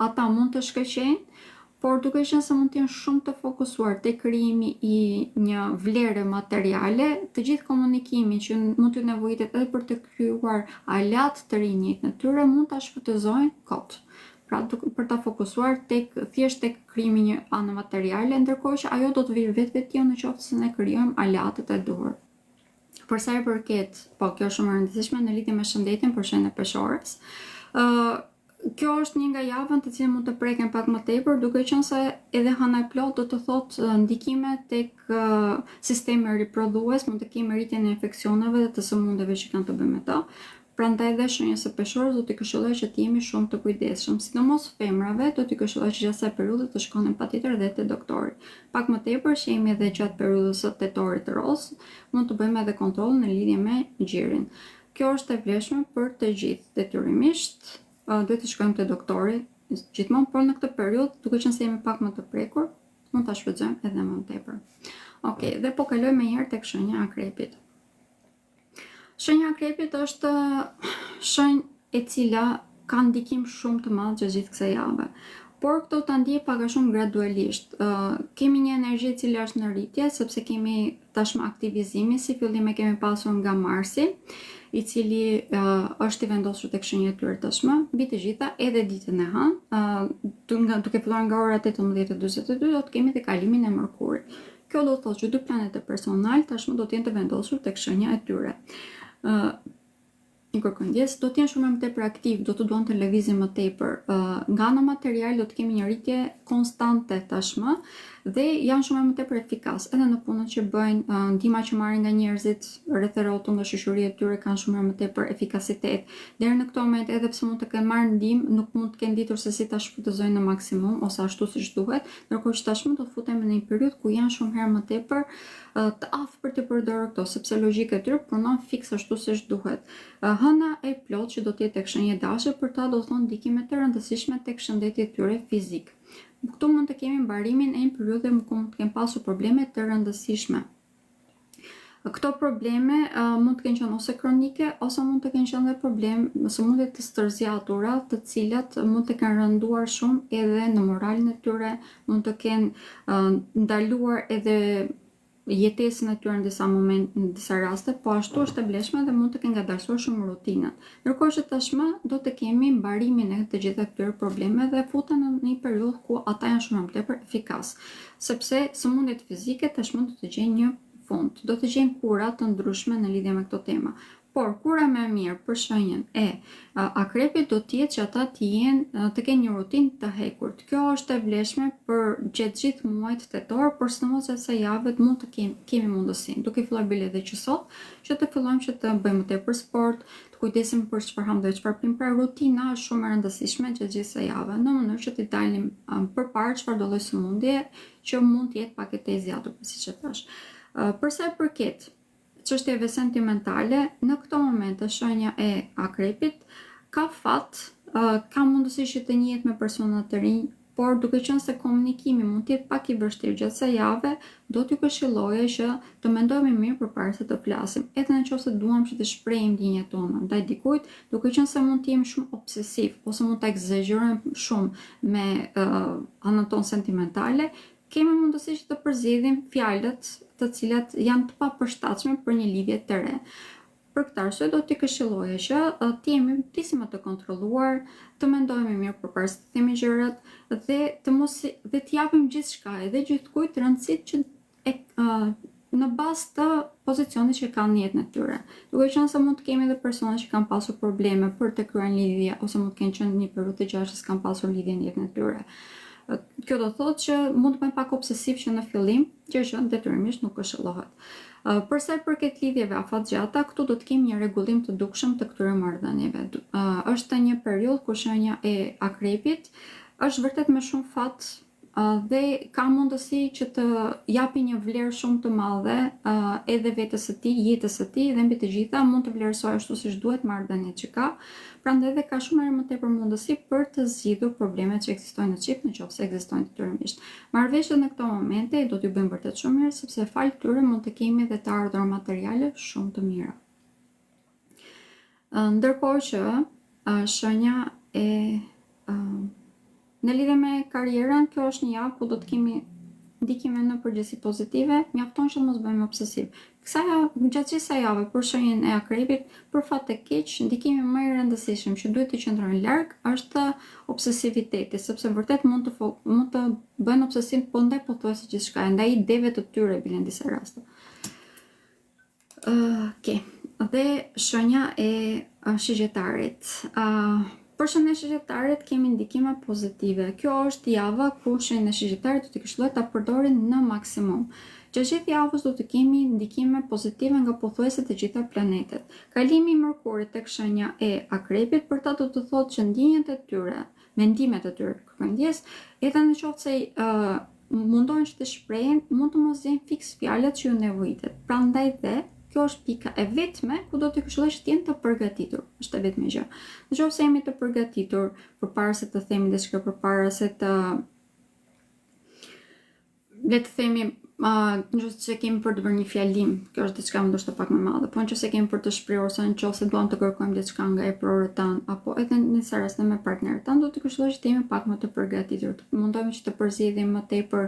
ata mund të shkëlqejnë, por duke qenë se mund të jenë shumë të fokusuar te krijimi i një vlere materiale, të gjithë komunikimin që mund të nevojitet edhe për të krijuar aleat të rinj në jetën e tyre mund ta shfrytëzojnë kot. Pra për ta fokusuar thjesht tek krijimi një anë materiale, ndërkohë që ajo do të vijë vetvete në qoftë se ne krijojmë aleatet e duhur. Për sa i përket, po kjo është shumë e rëndësishme në lidhje me shëndetin për shenjën e peshorës. Kjo është një nga javën të cilën mund të preken pak më tepër, duke qenë se edhe hëna e plot do të thotë ndikime tek sistemi riprodhues, mund të kemi rritjen e infeksioneve dhe të sëmundjeve që kanë të bëjnë me to. Prandaj dhe shenjës së peshorës do t'i këshilloj që të jemi shumë të kujdesshëm, sidomos femrave do t'i këshilloj që gjatë periudhës të shkonin patjetër edhe te doktori. Pak më tepër që jemi edhe gjatë periudhës së tetorit ros, mund të bëjmë edhe kontroll në lidhje me gjirin. Kjo është e vlefshme për të gjithë, detyrimisht duhet të shkojmë te doktori gjithmonë, por në këtë periudhë, duke qenë se jemi pak më të prekur, mund ta shfrytëzojmë edhe më tepër. Okej, dhe po kalojmë menjëherë tek shenja e akrepit. Shenja e akrepit është shenjë e cila ka ndikim shumë të madh gjatë gjithë kësaj jave. Por këto ta ndjej pak a shumë gradualisht. Kemi një energji e cila është në rritje, sepse kemi tashmë aktivizimi, si fillim e kemi pasur nga Marsi, i cili është i vendosur tek shenja e tyre tashmë, mbi të gjitha edhe ditën e hënë, duke filluar nga ora 18:42 do të kemi te kalimin e Mërkurit. Kjo do të thotë që dy planetet personal tashmë do të jenë të vendosur tek shenja e tyre. Një kërkëndjes do të jenë shumë më tepër aktiv, do të duan të lëvizin më tepër. Nga ana materiale do të kemi një rritje konstante tashmë dhe janë shumë më tepër efikas edhe në punën që bëjnë, ndihma që marrin nga njerëzit rreth e rrotën, nga shoqëria e tyre kanë shumë më tepër efikasitet. Deri në këtë moment, edhe pse mund të kenë marrë ndihmë, nuk mund të kenë ditur se si ta shfrytëzojnë në maksimum ose ashtu siç duhet, ndërkohë që tashmë do të futemi në një periudhë ku janë shumë herë më tepër të aftë për të përdorur këto, sepse logjika e tyre punon fiks ashtu siç duhet. Hëna e plot që do të jetë tek shenja e dashur për ta do të thonë ndikime të rëndësishme tek shëndeti i tyre fizik. Këtu mund të kemi mbarimin e një periudhe ku mund të kenë pasur probleme të rëndësishme. Këto probleme mund të kenë qenë ose kronike, ose mund të kenë qenë dhe probleme sëmundje të stërzjatura, të cilat mund të kenë rënduar shumë edhe në moralin e tyre, mund të kenë ndaluar edhe jetesën e tyre në disa momente, në disa raste, po ashtu është e vlefshme dhe mund të kenë ngadalësuar shumë rutinën. Ndërkohë që tashmë do të kemi mbarimin e të gjitha këtyre problemeve dhe futen në një periudhë ku ata janë shumë më tepër efikas, sepse sëmundjet fizike tashmë do të gjejnë një fund, do të gjejnë kura të ndryshme në lidhje me këto tema. Por kura më e mirë për shenjën e akrepit do të jetë që ata të kenë një rutinë të hekurt. Kjo është e vlefshme për gjatë gjithë muajit tetor, por sidomos kësaj jave mund të kemi mundësinë, duke filluar bile edhe që sot, që të fillojmë që të bëjmë më tepër sport, të kujdesim për çfarë ham dhe çfarë pim. Pra rutina është shumë e rëndësishme gjatë gjithë kësaj jave, në mënyrë që të dalim përpara çfarëdo lloj sëmundje që mund të jetë pak e zgjatur, siç e thash. Për sa i përket çështjeve sentimentale, në këto momente shenja e akrepit ka fat, ka mundësi që të njihet me persona të rinj, por duke qenë se komunikimi mund të jetë pak i vështirë gjatë kësaj jave, do t'ju këshilloja që të mendojmë mirë përpara se të flasim, edhe nëse duam që të shprehim ndjenjat tona ndaj dikujt, duke qenë se mund të jemi shumë obsesiv ose mund ta egzagjerojmë shumë me anën tonë sentimentale, kemi mundësi që të përzjedhim fjalët të cilat janë të papërshtatshme për një lidhje të re. Për këtë arsye do t'i këshilloja që të jemi disi më të kontrolluar, të mendojmë mirë përpara se të themi gjërat dhe të japim gjithçka edhe gjithkujt rëndësitë që në bazë të pozicionit që kanë në jetën e tyre. Duke qenë se mund të kemi edhe persona që kanë pasur probleme për të kryer lidhje ose mund të kenë qenë një periudhë të gjatë që s'kan pasur lidhje në jetën e tyre. Kjo do thotë që mund të bëjmë pak obsesiv që në fillim, që detyrimisht nuk këshillohet. Për sa i përket lidhjeve afatgjata, këtu do të kemi një rregullim të dukshëm të këtyre marrëdhënieve. Është një periudhë ku shenja e akrepit është vërtet me shumë fat dhe ka mundësi që të japi një vlerë shumë të madhe edhe vetës së tij, jetës së tij dhe mbi të gjitha mund të vlerësojë ashtu siç duhet marrëdhëniet që ka. Prandaj edhe ka shumë herë më tepër mundësi për të zgjidhur problemet që ekzistojnë në çift, nëse ekzistojnë detyrimisht. Marrëveshjet në këto momente do t'ju bëjnë vërtet shumë mirë sepse fal këtyre mund të kemi edhe të ardhur materiale shumë të mira. Ndërkohë që shenja e në lidhje me karrierën, kjo është një javë ku do të kemi ndikime në përgjithësi pozitive, mjafton që mos bëjmë obsesiv. Gjatë gjithë kësaj jave për shenjën e akrebit, për fat të keq, ndikimi më i rëndësishëm që duhet të qëndrojnë larg është obsesiviteti, sepse vërtet mund të bëjnë obsesiv po ndaj pothuajse gjithçka, ndaj ideve të tyre bile në disa raste. Dhe shenja e shigjetarit. Për shenjën e shigjetarit kemi ndikime pozitive. Kjo është java ku shenjën e shigjetarit do të këshillohet ta përdorin në maksimum. Gjatë gjithë javës do të kemi ndikime pozitive nga pothuajse të gjitha planetet. Kalimi i Mërkurit tek shenja e akrebit për ta do të thotë që ndjenjat e tyre, mendimet e tyre kërkëndjes, edhe nëse mundohen që të shprehen, mund të mos jenë fiks fjalët që ju nevojitet. Prandaj dhe kjo është pika e vetme ku do të këshilloj që të jenë të përgatitur. Është e vetme gjë. Nëse jemi të përgatitur përpara se të themi diçka, përpara se të le të themi nëse kemi për të bërë një fjalim, kjo është diçka ndoshta pak më e madhe, po nëse kemi për të shprehur ose nëse duam të kërkojmë diçka nga afërorët tan apo edhe në disa raste me partnerët tan, do të këshilloj që të jemi pak më të përgatitur. Mundohemi që të përzjedhim më tepër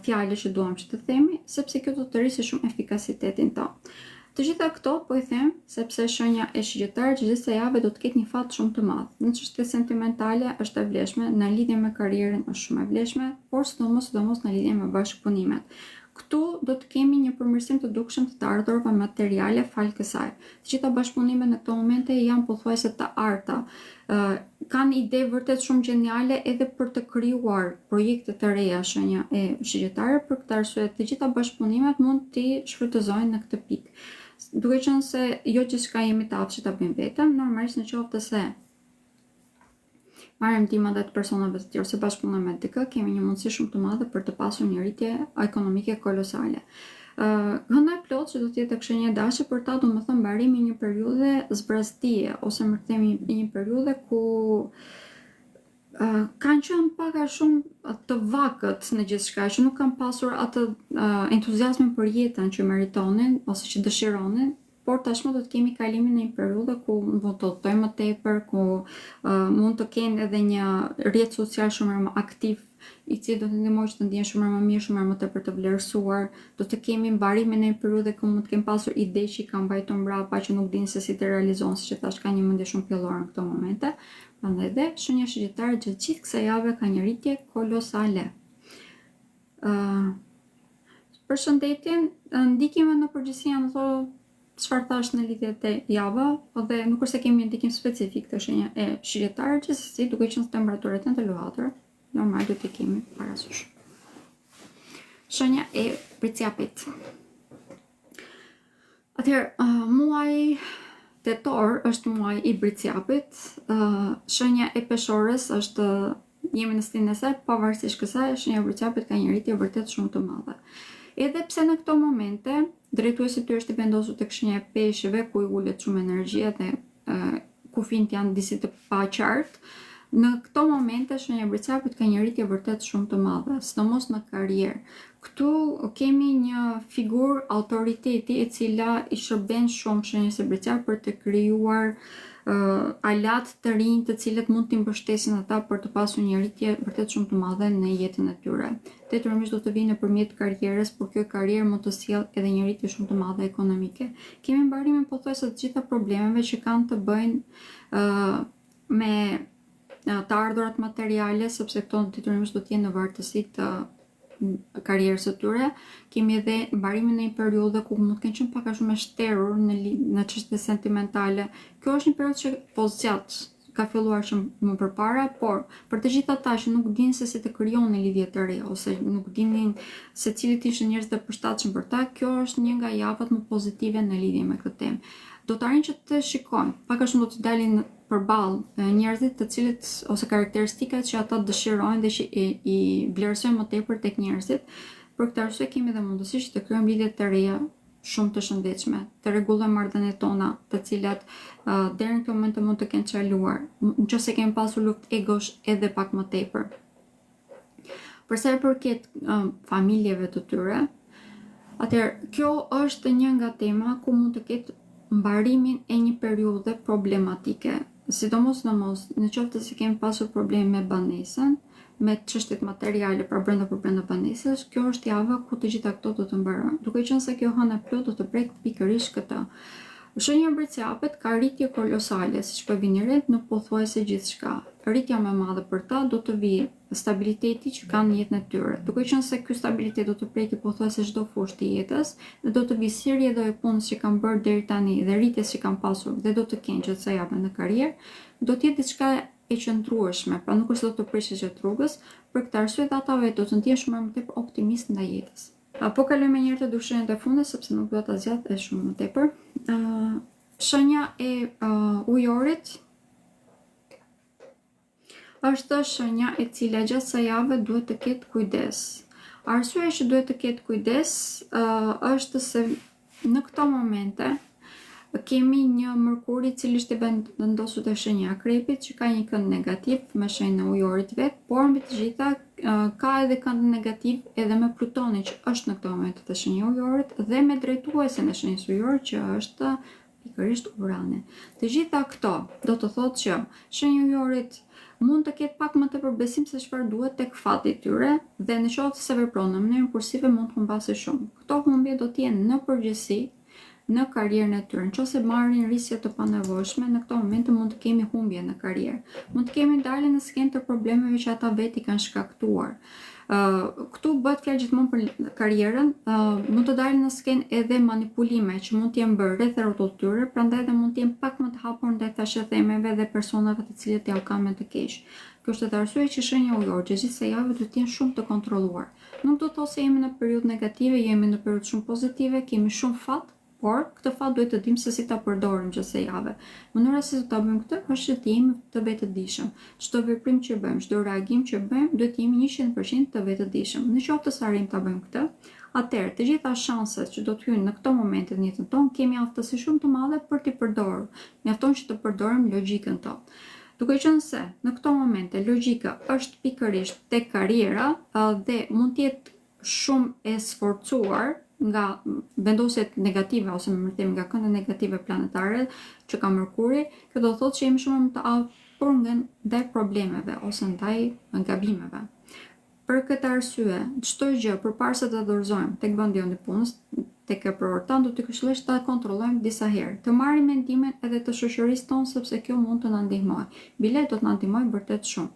fjalë që duam që të themi, sepse kjo do të rrisë shumë efikasitetin tonë. Të gjitha këto po i them sepse shenja e shigjetarit që gjithë javë do të ketë një fat shumë të madh. Në çështje sentimentale është e vlefshme, në lidhje me karrierën është shumë e vlefshme, por sidomos në lidhje me bashkëpunimet. Këtu do të kemi një përmirësim të dukshëm të ardhurave materiale fal kësaj. Të gjitha bashkëpunimet në këto momente janë pothuajse të arta. Kanë ide vërtet shumë geniale edhe për të krijuar projekte të reja shenja e shigjetarit, për këtë arsye të gjitha bashkëpunimet mund të shfrytëzojnë në këtë pikë. Duke qenë se jo gjithçka jemi të aftë që ta bëjmë vetëm, normalisht në qoftë se marrim ndihmë edhe të personave të tjerë, se bashkëpunojmë me dikë, kemi një mundësi shumë të madhe për të pasur një rritje ekonomike kolosale. Hëna e plot që do të jetë tek shenja e dashit për ta, domethënë mbarimi i një periudhe zbraztie ose më themi një periudhe ku kanë qenë pak a shumë të vakët në gjithçka, që nuk kanë pasur atë entuziazmin për jetën që meritonin ose që dëshironin, por tashmë do të kemi kalimin në një periudhë ku mund të udhtojmë më tepër, ku mund të kenë edhe një rrjet social shumë më aktiv, i cili do të ndihmojë që të ndjen shumë më mirë, shumë më tepër të vlerësuar. Do të kemi mbarimin në një periudhë ku mund të kemi pasur ide që i kanë mbajtur mbrapa që nuk dinë se si të realizohen, siç e thash, ka një mendje shumë fillore në këto momente. Prandaj dhe shenja shigjetare gjatë gjithë kësaj jave ka një rritje kolosale. Përshëndetjen, ndikime në përgjithësi janë ato çfarë thash në lidhje te java, dhe nuk është se kemi një ndikim specifik të shenja e shigjetarit, gjithsesi duke qenë se temperaturat janë të luhatura, normal do të kemi parasysh. Shenja e Priciapit. Atëherë, muaji tetor është muaji i Priciapit, shenja e Peshores është jemi në stin e saj, pavarësisht kësaj, shenja e Priciapit ka një rritje vërtet shumë të madhe. Edhe pse në këto momente drejtuesi i tyre është i vendosur tek shenja e Peshëve, ku i ulet shumë energjia dhe kufijt janë disi të paqartë, në këto momente shenja e Priciapit ka një rritje vërtet shumë të madhe, sidomos në karrierë. Këtu kemi një figurë autoriteti e cila i shërben shumë shenjës së Priciapit për të krijuar alat të rinj të cilët mund t'i mbështesin ata për të pasur një rritje vërtet shumë të madhe në jetën e tyre. Detyrimisht do të vijë nëpërmjet karrierës, por kjo karrierë mund të sjellë edhe një rritje shumë të madhe ekonomike. Kemi mbarimin pothuajse të gjitha problemeve që kanë të bëjnë me të ardhurat materiale, sepse këto detyrimisht do të jenë në vartësi të karrierës së tyre. Kemi edhe mbarimin në një periudhë ku mund të kenë qenë pak a shumë e shterur në çështje sentimentale. Kjo është një periudhë që po zgjat, ka filluar shumë më përpara, por për të gjithë ata që nuk dinë se si të krijonin lidhje të re ose nuk dinin se cilët ishin njerëzit e përshtatshëm për ta, kjo është një nga javët më pozitive në lidhje me këtë temë. Do të arrin që të shikojmë, pak a shumë do të dalin përballë njerëzit të cilët ose karakteristikat që ata dëshirojnë dhe që i vlerësojnë më tepër tek njerëzit. Për këtë arsye kemi dhe mundësi që të krijojmë lidhje të reja shumë të shëndetshme, të rregullojmë marrëdhëniet tona, të cilat deri në këtë moment mund të kenë çaluar, nëse kemi pasur luftë egosh edhe pak më tepër. Për sa i përket familjeve të tyre, atëherë kjo është një nga tema ku mund të ketë mbarimin e një periudhe problematike, sidomos në qoftë se kemi pasur probleme me banesën, me çështjet materiale pra brenda banesës, kjo është java ku të gjitha këto do të mbarojnë. Duke qenë se kjo hëna plot do të prek pikërisht këtë. Shenja e Bricjapet ka rritje kolosale, siç po vini re në pothuajse gjithçka. Rritja më e madhe për ta do të vijë stabiliteti që kanë në jetën e tyre. Duke qenë se ky stabilitet do të prekë pothuajse çdo fushë të jetës, dhe do të vijë si rrjedhë e punës që kanë bërë deri tani dhe rritjes që kanë pasur dhe do të kenë që sa japën në karrierë, do të jetë diçka e qëndrueshme, pra nuk është do të prishë gjatë rrugës, për këtë arsye dhe ata vetë do të ndjehen shumë më tepër optimist ndaj jetës. Po kalojmë një herë të dyshimit të fundit sepse nuk do ta zgjat e shumë më tepër. Shenja e ujorit është shenja e cila gjatë kësaj jave duhet të ketë kujdes. Arsyeja që duhet të ketë kujdes është se në këto momente kemi një Mërkur i cili është i vendosur te shenja e Akrepit, që ka një kënd negativ me shenjën e ujorit vet, por mbi të gjitha ka edhe kënd negativ edhe me Plutonin që është në këto momente te shenja e ujorit dhe me drejtuesin e shenjës ujorit që është pikërisht Urani. Të gjitha këto do të thotë që shenja e ujorit mund të ketë pak më tepër besim se çfarë duhet tek fati i tyre dhe në qoftë se vepron në mënyrë impulsive mund të humbasë shumë. Këto humbje do të jenë në përgjithësi në karrierën e tyre. Nëse marrin risje të panevojshme, në këto momente mund të kemi humbje në karrierë. Mund të kemi dalje në skenë të problemeve që ata vetë i kanë shkaktuar. Këtu bëhet fjalë gjithmonë për karrierën, mund të dalin në skenë edhe manipulime që mund të jenë bërë rreth rrotull tyre, prandaj edhe mund të jenë pak më të hapur ndaj thashëthemeve dhe personave të cilët ja kanë me të keq. Kjo është arsye që shenja ujore gjithë se javë duhet të jenë shumë të kontrolluar. Nuk do të thotë se jemi në periudhë negative, jemi në periudhë shumë pozitive, kemi shumë fat, por këtë fat duhet të dimë se si ta përdorim çdo javë. Mënyra se si ta bëjmë këtë është që të jemi të vetëdijshëm. Çdo veprim që bëjmë, çdo reagim që bëjmë, duhet të jemi 100% të vetëdijshëm. Në qoftë se arrijmë ta bëjmë këtë, atëherë të gjitha shanset që do të hyjnë në këto momente në jetën tonë, kemi aftësi shumë të madhe për t'i përdorur. Mjafton që të përdorim logjikën tonë. Duke qenë se në këto momente logjika është pikërisht tek karriera dhe mund të jetë shumë e sforcuar nga vendosjet negative ose më themi nga këndet negative planetare që ka Mërkuri, kjo do thotë që jemi shumë më të afër ndaj problemeve ose ndaj gabimeve. Për këtë arsye, çdo gjë përpara se ta dorëzojmë tek vendi i punës, tek e prioritan, do të këshilloj ta kontrollojmë disa herë, të marrim mendimin edhe të shoqërisë tonë sepse kjo mund të na ndihmojë. Bile do të na ndihmojë vërtet shumë.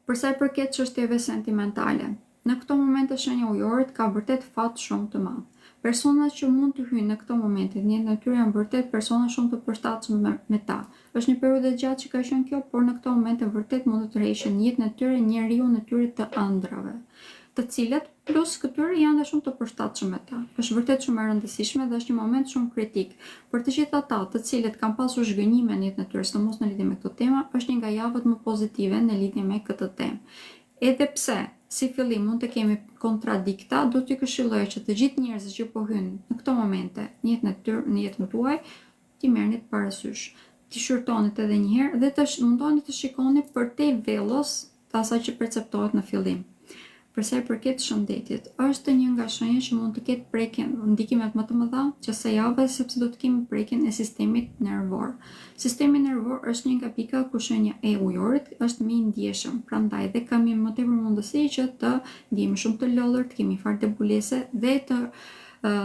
Për sa i përket çështjeve sentimentale, në këto momente shenja ujorit ka vërtet fat shumë të madh. Personat që mund të hyjnë në këto momente në jetën e tyre janë vërtet persona shumë të përshtatshëm me ta. Është një periudhë gjatë që ka qenë kjo, por në këto momente vërtet mund të tërheqin në jetën e tyre njeriu në tyre të ëndrave, të cilët plus këtyre janë dhe shumë të përshtatshëm me ta. Është vërtet shumë e rëndësishme dhe është një moment shumë kritik për të gjithë ata të cilët kanë pasur zhgënjime në jetën e tyre, sidomos në lidhje me këtë temë, është një nga javët më pozitive në lidhje me këtë temë. Edhe pse si fillim mund të kemi kontradikta, do t'ju këshilloj që të gjithë njerëzit që po hyjnë në këto momente në jetën tuaj, t'i merrni parasysh, t'i shqyrtonit edhe një herë dhe të mundoni të shikoni përtej vellos të asaj që perceptohet në fillim. Për sa i përket shëndetit, është një nga shenjat që mund të ketë prekjen, ndikimet më të mëdha kësaj jave sepse do të kemi prekjen e sistemit nervor. Sistemi nervor është një nga pikat ku shenja e ujorit është më i ndjeshëm, prandaj dhe kemi më tepër mundësi që të ndjehemi shumë të lodhur, të kemi fare debulese dhe të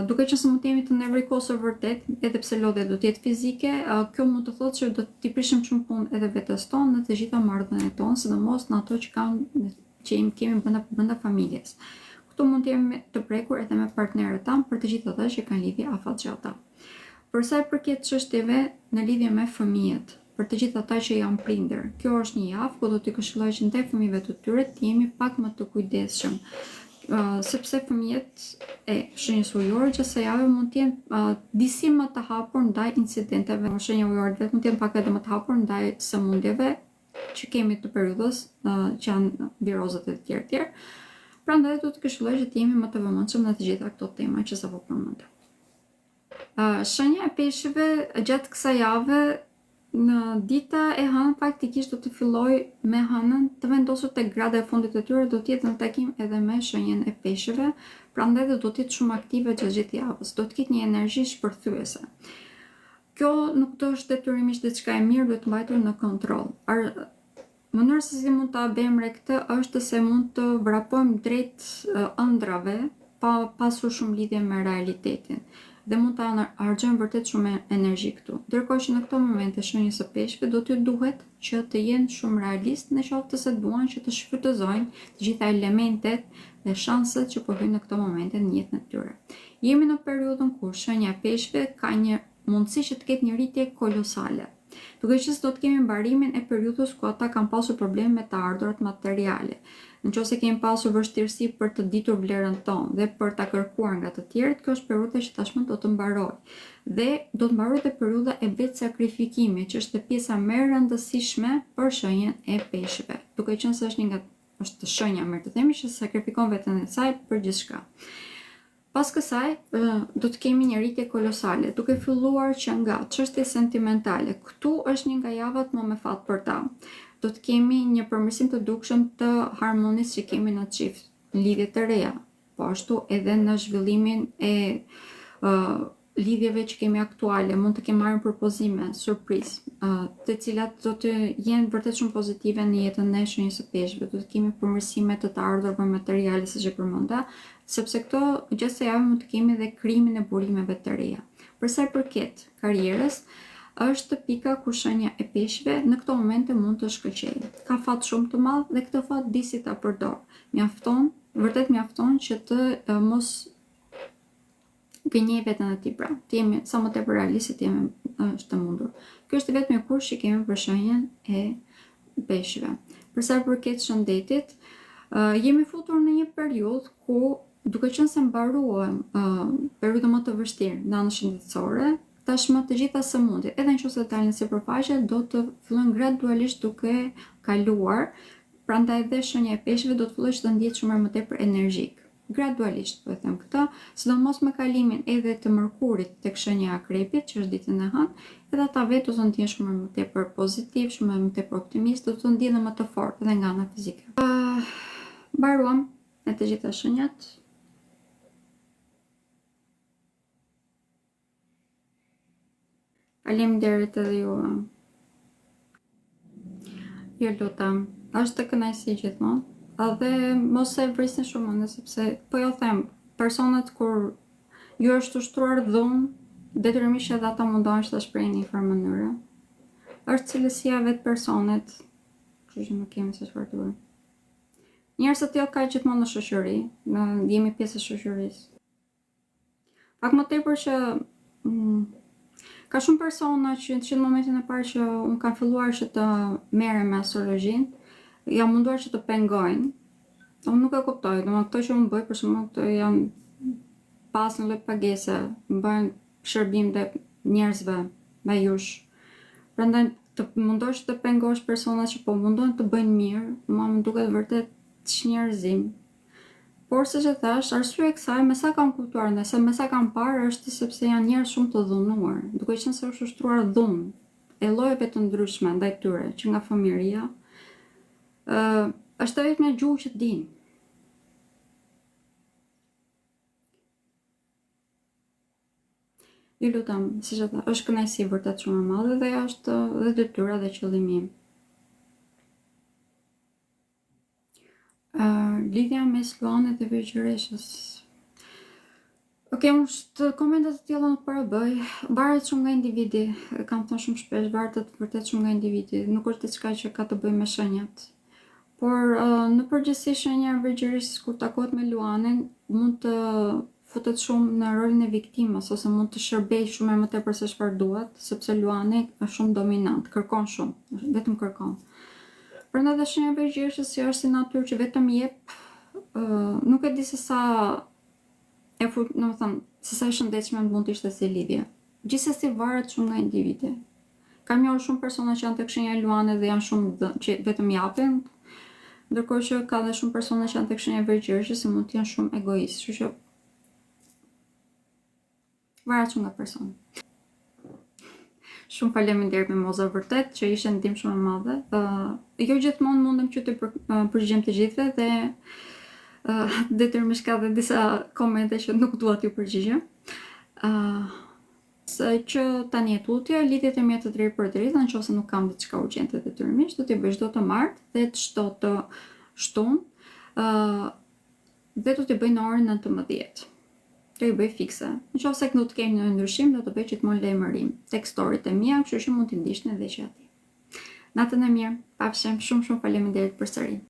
duke qenë se mund të jemi të nevrikosur vërtet, edhe pse lodhja do të jetë fizike, kjo mund të thotë që do t'i prishim shumë punë edhe vetes tonë në të gjitha marrëdhëniet tonë, sidomos në ato që kemi brenda familjes. Këtu mund të jemi të prekur edhe me partnerët tanë për të gjithë ata që kanë lidhje afatgjata. Për sa i përket çështjeve në lidhje me fëmijët, për të gjithë ata që janë prindër. Kjo është një javë ku do t'i këshilloj që ndaj fëmijëve të tyre të jemi pak më të kujdesshëm. Sepse fëmijët e shenjës ujore që sa javë mund të jenë disi më të hapur ndaj incidenteve. Shenja ujore vetë mund të jenë pak edhe më të hapur ndaj sëmundjeve që kemi të periudhës, që janë virozat e tjerë. Prandaj do të këshilloj që të jemi më të vëmendshëm në të gjitha këto tema që sapo përmenda. Shenja e peshqve gjatë kësaj jave në dita e hënë faktikisht do të filloj me hënën të vendosur tek grada e fundit të tyre, do të jetë në takim edhe me shenjën e peshqve, prandaj do të jetë shumë aktive gjatë gjithë javës, do të ketë një energji shpërthyese. Kjo nuk do është detyrimisht diçka e mirë, duhet mbajtur në kontroll. Mënyra se si mund ta bëjmë këtë është se mund të vrapojmë drejt ëndrave pa pasur shumë lidhje me realitetin. Dhe mund të harxojmë vërtet shumë energji këtu. Ndërkohë që në këto momente shenjës së peshqve do t'ju duhet që të jenë shumë realist në qoftë se duan që të shfrytëzojnë të gjitha elementet dhe shanset që po hyjnë në këto momente në jetën e tyre. Jemi në periudhën ku shenja e peshqve ka një mundësi që të ketë një rritje kolosale. Duke që do të kemi mbarimin e periudhës ku ata kanë pasur probleme me të ardhurat materiale. Nëse kemi pasur vështirësi për të ditur vlerën tonë dhe për ta kërkuar nga të tjerët, kjo është periudha që tashmë do të mbarojë. Dhe do të mbarojë edhe periudha e vetë sakrifikimit, që është pjesa më e rëndësishme për shenjën e peshqve. Duke qenë se është shenja mirë të themi që sakrifikon veten e saj për gjithçka. Pas kësaj, do të kemi një rritje kolosale, duke filluar që nga çështje sentimentale. Këtu është një nga javat më me fat për ta. Do të kemi një përmirësim të dukshëm të harmonisë që kemi në çift, në lidhje të reja, po ashtu edhe në zhvillimin e lidhjeve që kemi aktuale, mund të kemi marrë propozime, surprizë, të cilat do të jenë vërtet shumë pozitive në jetën e shenjës së peshqve. Do të kemi përmirësime të ardhurave materiale, siç e përmenda, sepse këto gjatë së javës mund të kemi edhe krimin e burimeve të reja. Për sa i përket karrierës, është pika ku shenja e peshqve në këto momente mund të shkëlqejë. Ka fat shumë të madh dhe këtë fat di si ta përdor. Vërtet mjafton që të mos gënjej veten e tij, pra. Të jemi sa më tepër realistë të jemi është të mundur. Ky është vetëm një kursh që kemi për shenjën e peshqve. Për sa i përket shëndetit, jemi futur në një periudhë ku duke qenë se mbaruam periudha më të vështirë në anën shëndetësore, tashmë të gjitha sëmundjet, edhe nëse dalin sipërfaqe, do të fillojnë gradualisht duke kaluar, prandaj edhe shenja e peshqve do të fillojë të ndihet shumë më tepër energjik. Gradualisht, po e them këtë, sidomos me kalimin edhe të Mërkurit tek shenja e Akrepit, që është ditën e hënë, edhe ata vetë do të ndjehen shumë më tepër pozitiv, shumë më tepër optimist, do të ndjehen më të fortë edhe nga ana fizike. Mbaruam me të gjitha shenjat. Faleminderit edhe juve. Ju lutem, është të kënaqësi gjithmonë. Edhe mos e vrisni shumë mendje, sepse po jo them, personat kur ju është ushtruar dhunë, detyrimisht edhe ata mundohen që ta shprehin në një farë mënyre. Është cilësia e vetë personit, kështu që nuk kemi se çfarë të bëjmë. Njerëz të tillë ka gjithmonë në shoqëri, jemi pjesë e shoqërisë. Pak më tepër që ka shumë persona që në momentin e parë që unë kam filluar që të merrem me astrologjinë, jam munduar që të pengojnë. Unë nuk e kuptoj, domethënë këto që unë bëj për shembull, këto janë pas në lloj pagese, bëjnë shërbim dhe njerëzve me jush. Prandaj të mundosh të pengosh persona që po mundohen të bëjnë mirë, më duket vërtet çnjerëzim. Por siç e thash, arsyeja e kësaj, me sa kam kuptuar dhe me sa kam parë, është sepse janë njerëz shumë të dhunuar, duke qenë se është ushtruar dhunë e llojeve të ndryshme ndaj tyre, që nga fëmijëria, është vetëm një gjuhë që dinë. Ju lutem, siç e thash, është kënaqësi vërtet shumë e madhe dhe është dhe detyra dhe qëllimi im. Lidhja mes Luanit dhe Virgjëreshës. Unë komentet të tilla nuk para bëj, varet shumë nga individi, kam thënë shumë shpesh, varet vërtet shumë nga individi, nuk është diçka që ka të bëjë me shenjat. Por në përgjithësi shenja e Virgjëreshës kur takohet me Luanin mund të futet shumë në rolin e viktimës ose mund të shërbej shumë më tepër se çfarë duhet, sepse Luani është shumë dominant, kërkon shumë, vetëm kërkon. Prandaj dhe shenja e Vergjishës si është si natyrë që vetëm jep, nuk e di se sa se sa e shëndetshme mund të ishte si lidhje. Gjithsesi varet shumë nga individi. Kam njohur shumë persona që janë tek shenja e Luanit dhe janë shumë që vetëm japin, ndërkohë që ka dhe shumë persona që janë tek shenja e Vergjishës që mund të jenë shumë egoist, kështu që varet shumë nga personi. Shumë faleminderit Mimoza, vërtet që ishte ndihmë shumë e madhe. Jo gjithmonë mundem që të përgjigjem të gjithëve dhe detyrimisht ka dhe disa komente që nuk dua t'ju përgjigjem. Se që tani e tutje, lidhjet e mia të drejtë për drejtë, nëse nuk kam diçka urgjente detyrimisht, do t'i bëj çdo të martë dhe çdo të shtunë dhe do t'i bëj në orën 19. Do i bëj fikse. Nëse nuk kemi në ndryshim, do të bëj gjithmonë lajmërim tek storyt e mia, kështu që mund t'i ndiqni edhe që aty. Natën e mirë, pafshim, shumë faleminderit përsëri.